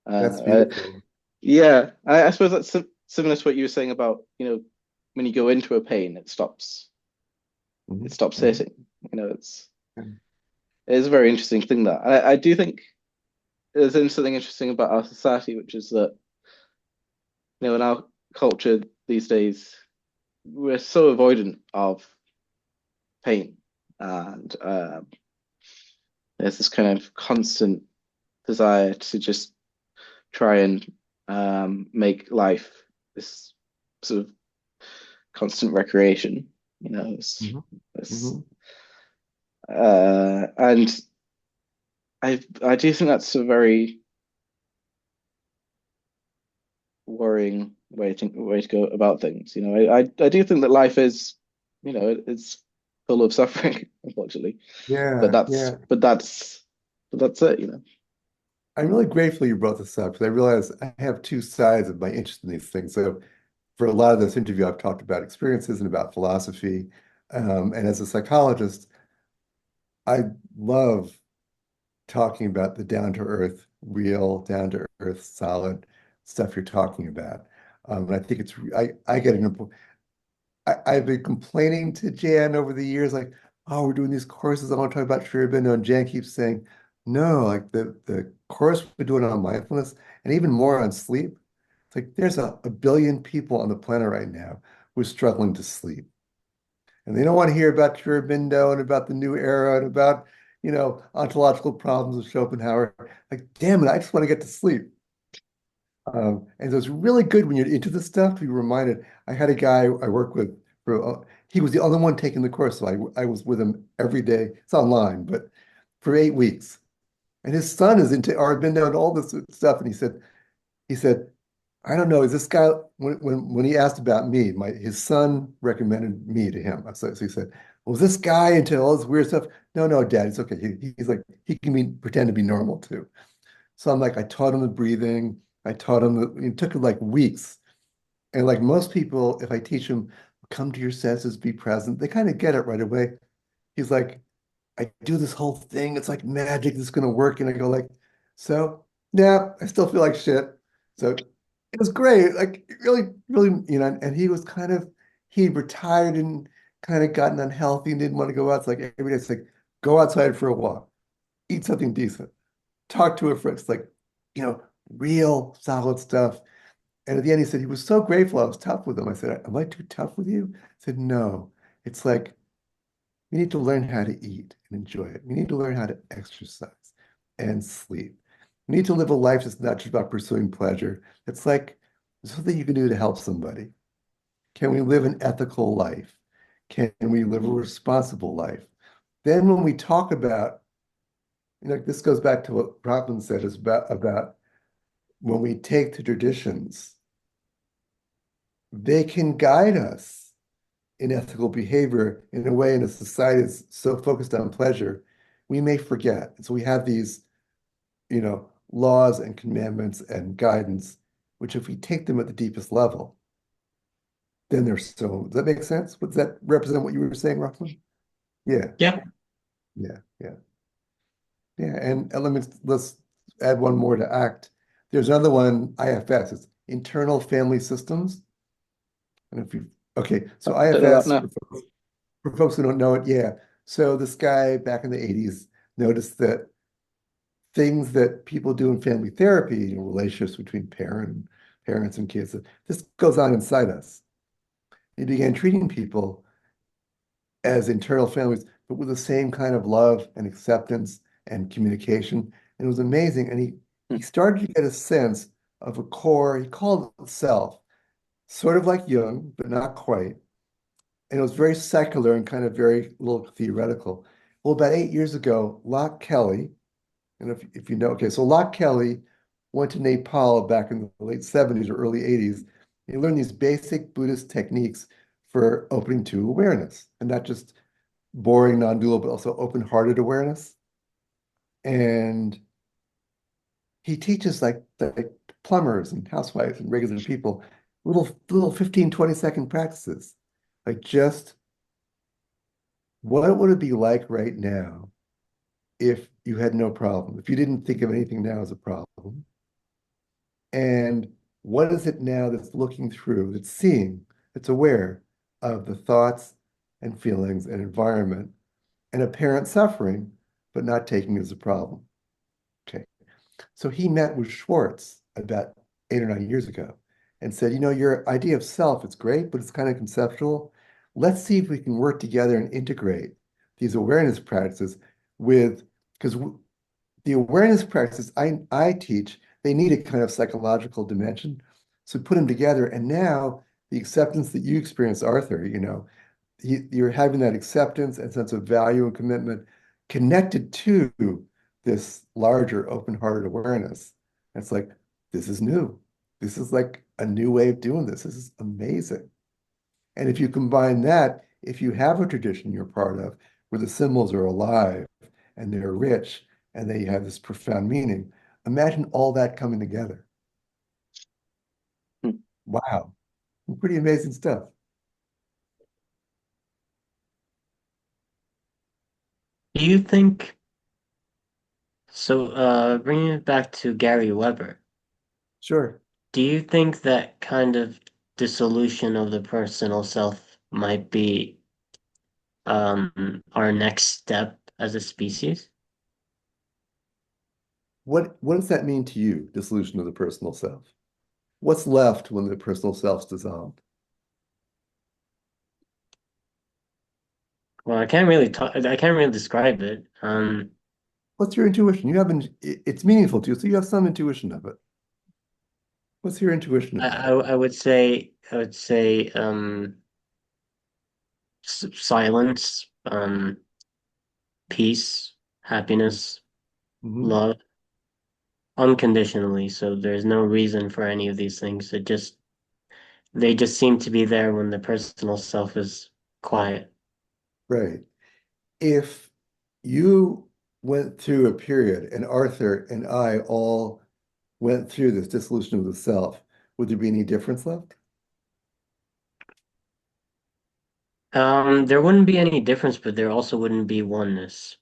That's Uh, I, beautiful. yeah, I suppose that's similar to what you were saying about, when you go into a pain, it Mhm, stops mhm. hurting. It's a very interesting thing that I do think there's something interesting about our society, which is that, in our culture these days, we're so avoidant of pain. And there's this kind of constant desire to just try and make life this sort of constant recreation. Mhm, It's mhm. and I do think that's a very worrying way to go about things. I do think that life is, it's full of suffering, unfortunately. But Yeah, that's yeah. but that's but that's it. I'm really grateful you brought this up because I realize I have two sides of my interest in these things. So for a lot of this interview, I've talked about experiences and about philosophy. And as a psychologist, I love talking about the down to earth, real, down to earth, solid stuff you're talking about. And I think I get I've been complaining to Jan over the years, like, oh, we're doing these courses. I want to talk about Sri Aurobindo. And Jan keeps saying, no, like the course we're doing on mindfulness and even more on sleep. It's like there's a billion people on the planet right now who are struggling to sleep. And they don't want to hear about Sri Aurobindo and about the new era and about, ontological problems with Schopenhauer. Like, damn it, I just want to get to sleep. And so it's really good when you're into this stuff to be reminded. I had a guy I worked with he was the only one taking the course, so I was with him every day. It's online, but for 8 weeks. And his son is into Aurobindo and all this stuff. And he said, I don't know, is this guy when he asked about me, his son recommended me to him. So he said, was this guy into all this weird stuff? No, no, Dad, it's okay. He's like he can pretend to be normal too. So I'm like, I taught him the breathing. I taught him it took him like weeks. And like most people, if I teach them, come to your senses, be present, they kind of get it right away. He's like, I do this whole thing. It's like magic. This is gonna work. And I go like, so yeah, I still feel like shit. So it was great. Like really, really, and he was he retired and kind of gotten unhealthy and didn't want to go out. It's like every day, it's like, go outside for a walk, eat something decent, talk to a friend. It's like, you know, real solid stuff. And at the end, he said he was so grateful I was tough with him. I said, am I too tough with you? He said, no. It's like we need to learn how to eat and enjoy it. We need to learn how to exercise and sleep. We need to live a life that's not just about pursuing pleasure. It's like something you can do to help somebody. Can we live an ethical life? Can we live a responsible life? Then when we talk about, this goes back to what Brahman said is about when we take the traditions, they can guide us in ethical behavior in a way in a society that's so focused on pleasure, we may forget. And so we have these, laws and commandments and guidance, which if we take them at the deepest level, then they're so, does that make sense? Does that represent what you were saying, Rockland? Yeah, Yeah. yeah, yeah, yeah. And let's add one more to ACT. There's another one, IFS, it's internal family systems. And if you, okay, so Don't know that IFS, now. for folks who don't know it, yeah. So this guy back in the 80s noticed that things that people do in family therapy, relationships between parents and kids, this goes on inside us. He began treating people as internal families, but with the same kind of love and acceptance and communication. And it was amazing. And he started to get a sense of a core, he called it self, sort of like Jung, but not quite. And it was very secular and kind of very little theoretical. Well, about 8 years ago, Locke Kelly, and if you know, okay, so Locke Kelly went to Nepal back in the late 70s or early 80s. He learned these basic Buddhist techniques for opening to awareness, and not just boring, non-dual, but also open-hearted awareness. And he teaches like plumbers and housewives and regular people little 15, 20-second practices. Like just what would it be like right now if you had no problem, if you didn't think of anything now as a problem? And What is it now that's looking through, that's seeing, that's aware of the thoughts and feelings and environment and apparent suffering, but not taking it as a problem? Okay. So he met with Schwartz about 8 or 9 years ago and said, your idea of self is great, but it's kind of conceptual. Let's see if we can work together and integrate these awareness practices with, because the awareness practices I teach, they need a kind of psychological dimension. So put them together. And now the acceptance that you experience, Arthur, you're having that acceptance and sense of value and commitment connected to this larger open-hearted awareness. And it's like, this is new. This is like a new way of doing this. This is amazing. And if you combine that, if you have a tradition you're part of where the symbols are alive and they're rich and they have this profound meaning, imagine all that coming together. Hmm. Wow. Pretty amazing stuff. Do you think so? Bringing it back to Gary Weber, Sure. do you think that kind of dissolution of the personal self might be our next step as a species? What does that mean to you, dissolution of the personal self? What's left when the personal self's dissolved? Well, I can't really talk. I can't really describe it. What's your intuition? You haven't, it's meaningful to you, so you have some intuition of it. What's your intuition I, about I it? I would say silence, peace, happiness, Mhm. love, unconditionally. So there's no reason for any of these things. They just seem to be there when the personal self is quiet. Right. If you went through a period and Arthur and I all went through this dissolution of the self, would there be any difference left? There wouldn't be any difference, but there also wouldn't be oneness.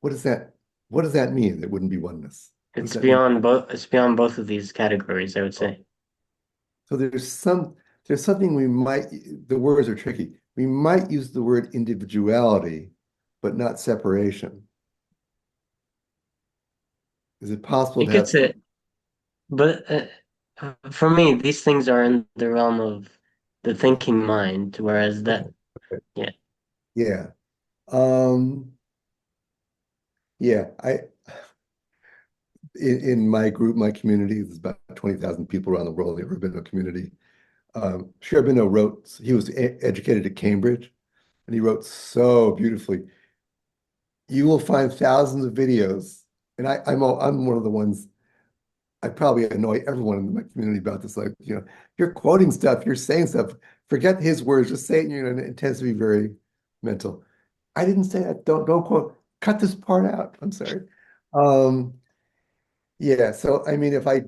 What does that what does that mean? There wouldn't be oneness. What does It's that mean? beyond both. It's beyond both of these categories, I would Oh, say. so there's something we might, the words are tricky. We might use the word individuality, but not separation. Is it possible It to have gets some? it, but for me, these things are in the realm of the thinking mind, whereas Okay, that, okay. yeah, Yeah. Um, yeah, in my group, my community, there's about 20,000 people around the world in the Aurobindo community. Sri Aurobindo wrote, he was educated at Cambridge, and he wrote so beautifully. You will find thousands of videos, and I'm one of the ones, I probably annoy everyone in my community about this. Like, you're quoting stuff, you're saying stuff. Forget his words, just say it, and it tends to be very mental. I didn't say that. Don't quote. Cut this part out. I'm sorry. Um, yeah, so I mean, if I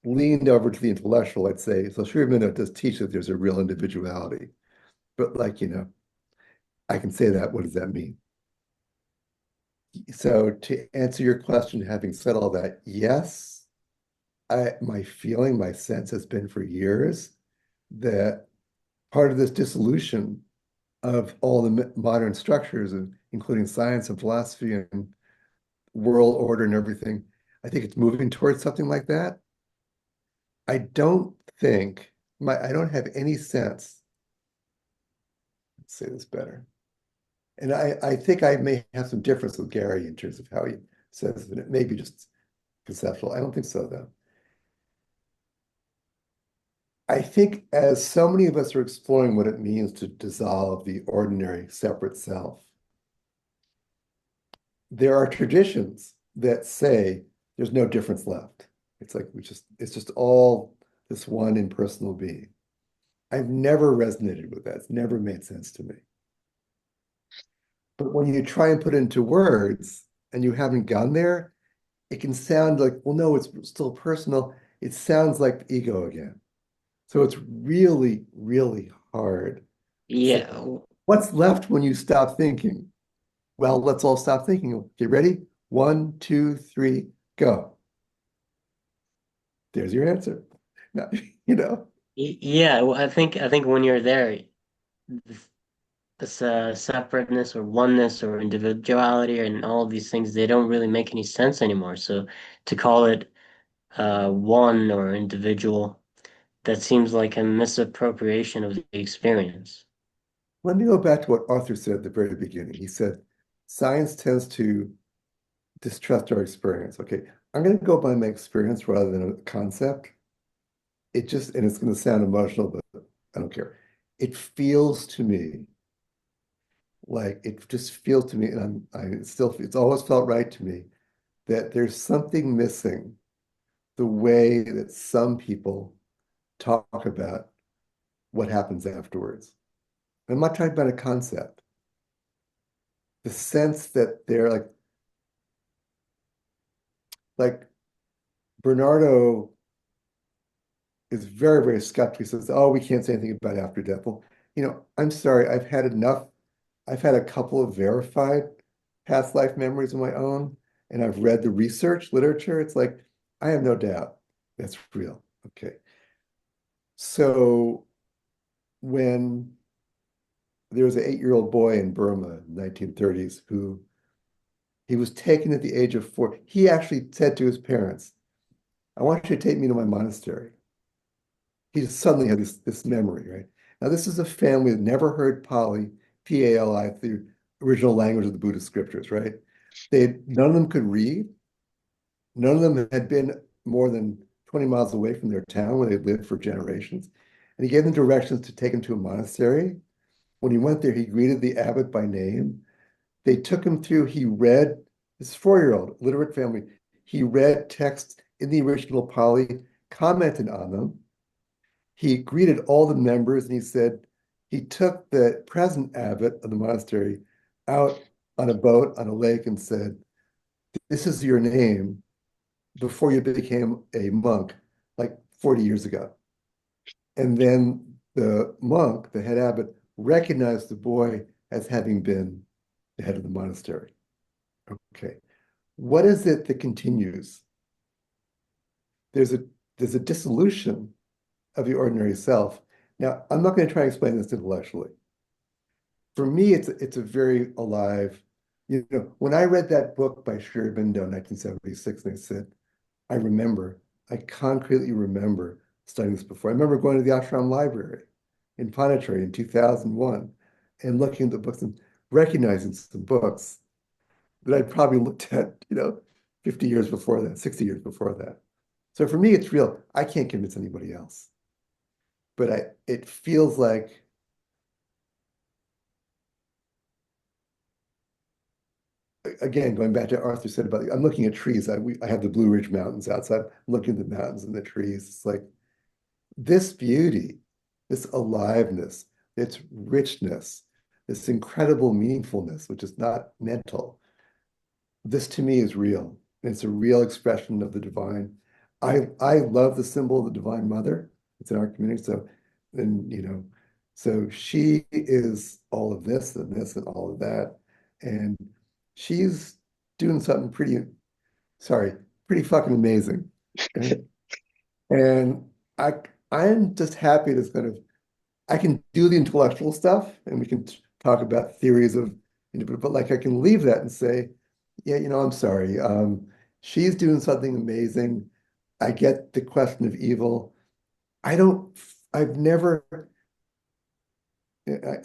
leaned over to the intellectual, I'd say, so Sri Aurobindo does teach that there's a real individuality, but like, I can say that. What does that mean? So to answer your question, having said all that, yes, my feeling, my sense has been for years that part of this dissolution of all the modern structures, including science and philosophy and world order and everything, I think it's moving towards something like that. I don't think I don't have any sense, let's say this better. And I think I may have some difference with Gary in terms of how he says it. It may be just conceptual. I don't think so, though. I think as so many of us are exploring what it means to dissolve the ordinary separate self, there are traditions that say there's no difference left. It's like it's just all this one impersonal being. I've never resonated with that. It's never made sense to me. But when you try and put it into words and you haven't gone there, it can sound like, well, no, it's still personal. It sounds like ego again. So it's really, really hard to say, yeah. what's left when you stop thinking? Well, let's all stop thinking. Get ready? One, two, three, go. There's your answer. No, you know, Yeah, well, I think when you're there, this separateness or oneness or individuality and all of these things, they don't really make any sense anymore. So to call it one or individual, that seems like a misappropriation of the experience. let me go back to what Arthur said at the very beginning. He said, science tends to distrust our experience. Okay, I'm going to go by my experience rather than a concept. It just, and it's going to sound emotional, but I don't care. It feels to me like it just feels to me, and it's always felt right to me that there's something missing the way that some people talk about what happens afterwards. I'm not talking about a concept. The sense that they're like Bernardo is very, very skeptical. He says, "Oh, we can't say anything about after death." Well, I'm sorry. I've had enough. I've had a couple of verified past life memories of my own, and I've read the research literature. It's like I have no doubt that's real. Okay. So when there was an 8-year-old boy in Burma in the 1930s who he was taken at the age of 4. He actually said to his parents, "I want you to take me to my monastery." He just suddenly had this memory, right? Now, this is a family that never heard Pali, Pali, the original language of the Buddhist scriptures, right? None of them could read. None of them had been more than 20 miles away from their town where they'd lived for generations. And he gave them directions to take him to a monastery. When he went there, he greeted the abbot by name. They took him through, he read, this 4-year-old, literate family, he read texts in the original Pali, commented on them. He greeted all the members and he said he took the present abbot of the monastery out on a boat on a lake and said, "This is your name before you became a monk, like 40 years ago." And then the monk, the head abbot, recognized the boy as having been the head of the monastery. Okay. What is it that continues? There's a there's a dissolution of the ordinary self. Now, I'm not going to try and explain this intellectually. For me, it's a very alive, when I read that book by Sri Aurobindo in 1976, and I said, I concretely remember studying this before. I remember going to the ashram library in Pondicherry in 2001 and looking at the books and recognizing some books that I'd probably looked at, 50 years before that, 60 years before that. So for me, it's real. I can't convince anybody else. But it feels like, again, going back to Arthur said about, I'm looking at trees. I have the Blue Ridge Mountains outside. I'm looking at the mountains and the trees. It's like this beauty, this aliveness, its richness, this incredible meaningfulness, which is not mental. This to me is real. It's a real expression of the divine. I love the symbol of the Divine Mother. It's in our community. So she is all of this and all of that. And she's doing something pretty fucking amazing. Okay? And I I'm just happy to kind of I can do the intellectual stuff and we can talk about theories of, but like I can leave that and say, yeah, I'm sorry. She's doing something amazing. I get the question of evil. I don't, I've never,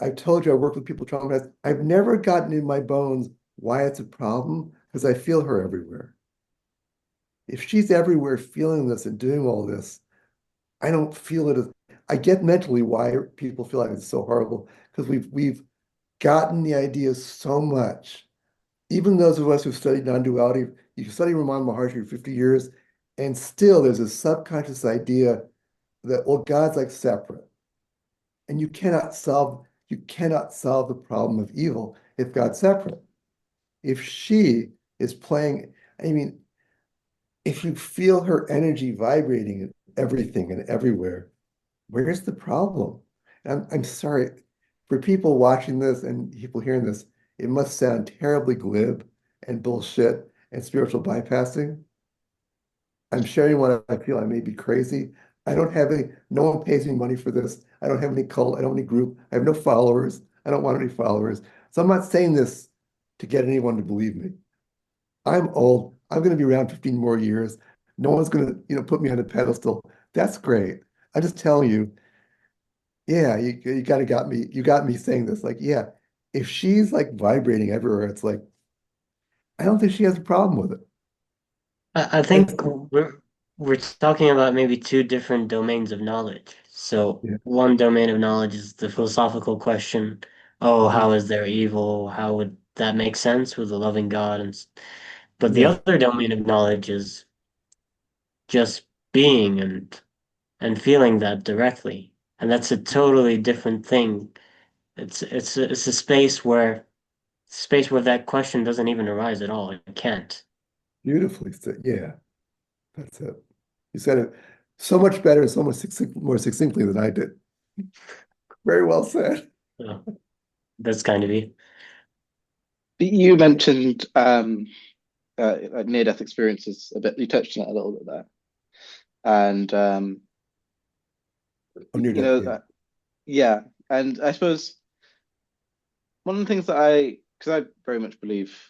I told you I work with people traumatized. I've never gotten in my bones why it's a problem because I feel her everywhere. If she's everywhere feeling this and doing all this, I don't feel it as, I get mentally why people feel like it's so horrible because we've gotten the idea so much. Even those of us who studied non-duality, you study Ramana Maharshi for 50 years, and still there's a subconscious idea that, well, God's like separate. And you cannot solve the problem of evil if God's separate. If she is playing, I mean, if you feel her energy vibrating in everything and everywhere, where's the problem? I'm sorry, for people watching this and people hearing this, it must sound terribly glib and bullshit and spiritual bypassing. I'm sharing what I feel. I may be crazy. I don't have any, no one pays me money for this. I don't have any cult. I don't have any group. I have no followers. I don't want any followers. So I'm not saying this to get anyone to believe me. I'm old. I'm going to be around 15 more years. No one's going to, put me on a pedestal. That's great. I just tell you, yeah, you got me saying this. Like, yeah, if she's like vibrating everywhere, it's like, I don't think she has a problem with it. I It's, think we're talking about maybe two different domains of knowledge. So yeah. one domain of knowledge is the philosophical question, oh, Mhm. how is there evil? How would that make sense with a loving God? But the Yeah, other domain of knowledge is just being and feeling that directly. And that's a totally different thing. It's a space where that question doesn't even arise at all. It can't. beautifully said. Yeah, that's it. You said it so much better, so much more succinctly than I did. Very well said. So that's kind of it. You mentioned like near-death experiences a bit. You touched on it a little bit there, and Oh, near you death, know, yeah. yeah. And I suppose one of the things that because I very much believe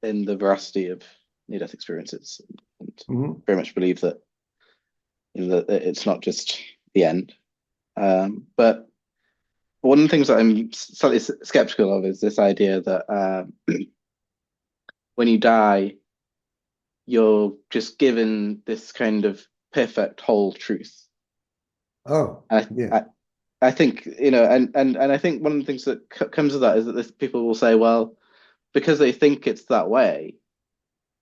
in the veracity of near-death experiences, and Hmm. very much believe that that it's not just the end. But one of the things that I'm slightly skeptical of is this idea that when you die, you're just given this kind of perfect whole truth. Oh, And yeah. I think, and I think one of the things that comes of that is that this, people will say, well, because they think it's that way,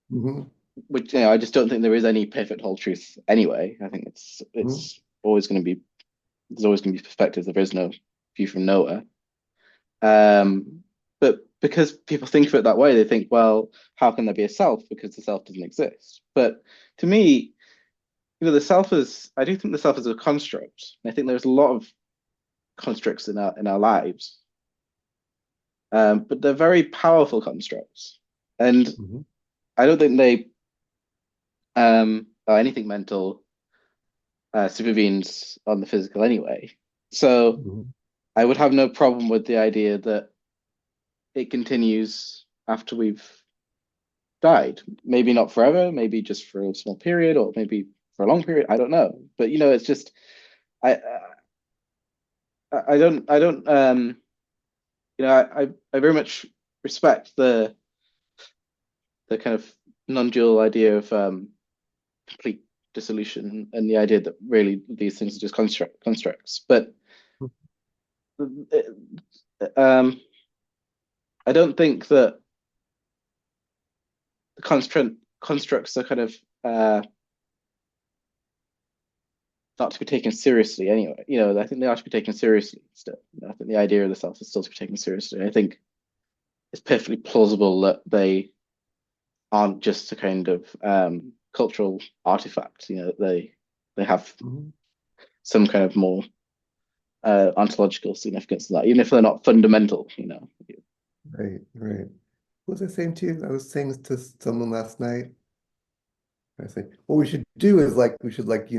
Hmm. which, I just don't think there is any perfect whole truth anyway. I think Hmm. it's always going to be, there's always going to be perspective. There is no view from nowhere. But because people think of it that way, they think, well, how can there be a self? Because the self doesn't exist. But to me, the self is, I do think the self is a construct. I think there's a lot of constructs in our lives, but they're very powerful constructs, and Hmm. I don't think they or anything mental supervenes on the physical anyway. So Hmm. I would have no problem with the idea that it continues after we've died. Maybe not forever, maybe just for a small period, or maybe for a long period. I don't know. But it's just I I don't I very much respect the kind of non-dual idea of complete dissolution and the idea that really these things are just constructs. But um, I don't think that the constructs are kind of not to be taken seriously anyway. I think they are to be taken seriously still. I think the idea of the self is still to be taken seriously. I think it's perfectly plausible that they aren't just a kind of cultural artifact. They have Hmm. some kind of more ontological significance to that, even if they're not fundamental. Right, right. What was I saying to you? I was saying this to someone last night. I say, what we should do is like, we should like,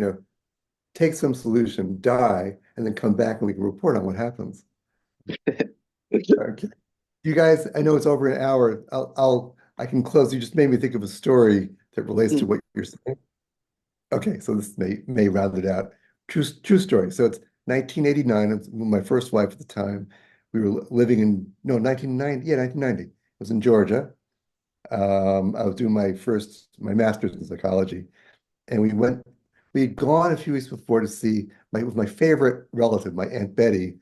take some solution, die, and then come back and we can report on what happens. Okay. You guys, I know it's over an hour. I can close. You just made me think of a story that relates to Mm, what you're saying. Okay, so this may round it out. True story. So it's 1989. It's my first wife at the time. We were living in no 1990. Yeah, 1990. I was in Georgia. I was doing my master's in psychology, and we had gone a few weeks before to see my favorite relative, my Aunt Betty,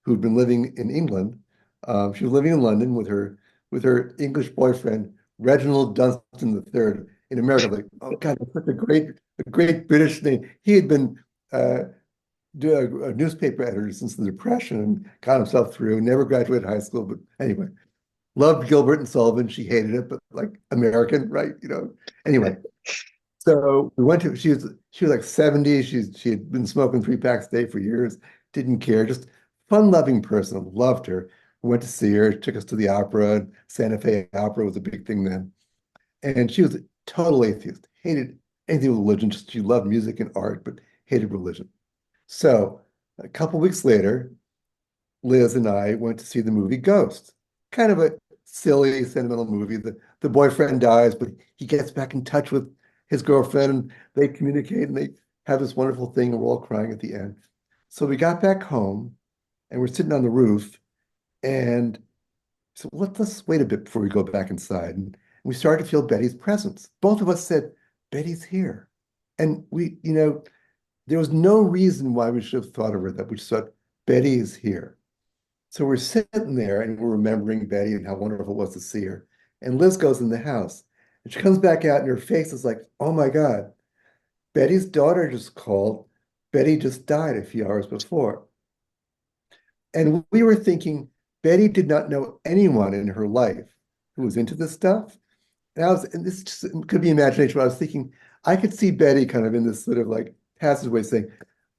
who'd been living in England. She was living in London with her English boyfriend, Reginald Dunstan III, in America. Like, oh God, that's such a great British name. He had been uh, a newspaper editor since the Depression and got himself through, never graduated high school, but anyway, loved Gilbert and Sullivan. She hated it, but like American, right? Anyway, so we went to she was like 70. She had been smoking 3 packs a day for years, didn't care, just fun-loving person, loved her. We went to see her, took us to the opera. Santa Fe Opera was a big thing then. And she was a total atheist, hated anything with religion. Just she loved music and art, but hated religion. So a couple weeks later, Liz and I went to see the movie Ghost. Kind of a silly, sentimental movie. The boyfriend dies, but he gets back in touch with his girlfriend and they communicate and they have this wonderful thing and we're all crying at the end. So we got back home and we're sitting on the roof and so let's wait a bit before we go back inside. And we started to feel Betty's presence. Both of us said, Betty's here. And there was no reason why we should have thought of her that we just thought, Betty is here. So we're sitting there and we're remembering Betty and how wonderful it was to see her. And Liz goes in the house and she comes back out and her face is like, oh my God, Betty's daughter just called. Betty just died a few hours before. And we were thinking, Betty did not know anyone in her life who was into this stuff. And this just could be imagination, but I was thinking, I could see Betty kind of in this sort of like passageway saying,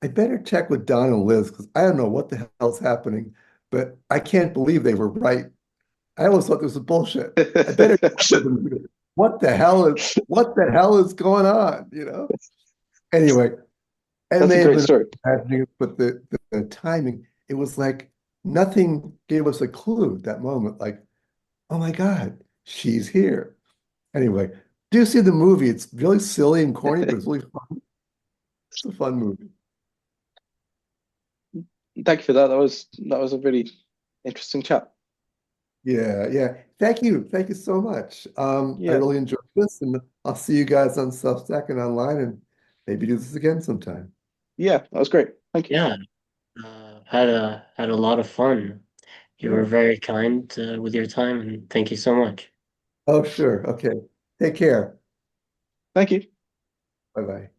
I better check with Don and Liz because I don't know what the hell's happening, but I can't believe they were right. I always thought this was bullshit. I better check with them. What the hell is going on? Anyway, it That's may a have great been story. happening, but the timing, it was like nothing gave us a clue at that moment. Like, oh my God, she's here. Anyway, do see the movie. It's really silly and corny, but it's really fun. It's a fun movie. Thank you for that. That was a really interesting chat. Yeah, yeah. Thank you. Thank you so much. I Yeah, really enjoyed this, and I'll see you guys on Substack and online, and maybe do this again sometime. yeah, that was great. Thank you. Yeah, had a lot of fun. You were Yeah. very kind with your time, and thank you so much. Oh, sure. Okay. Take care. Thank you. Bye-bye.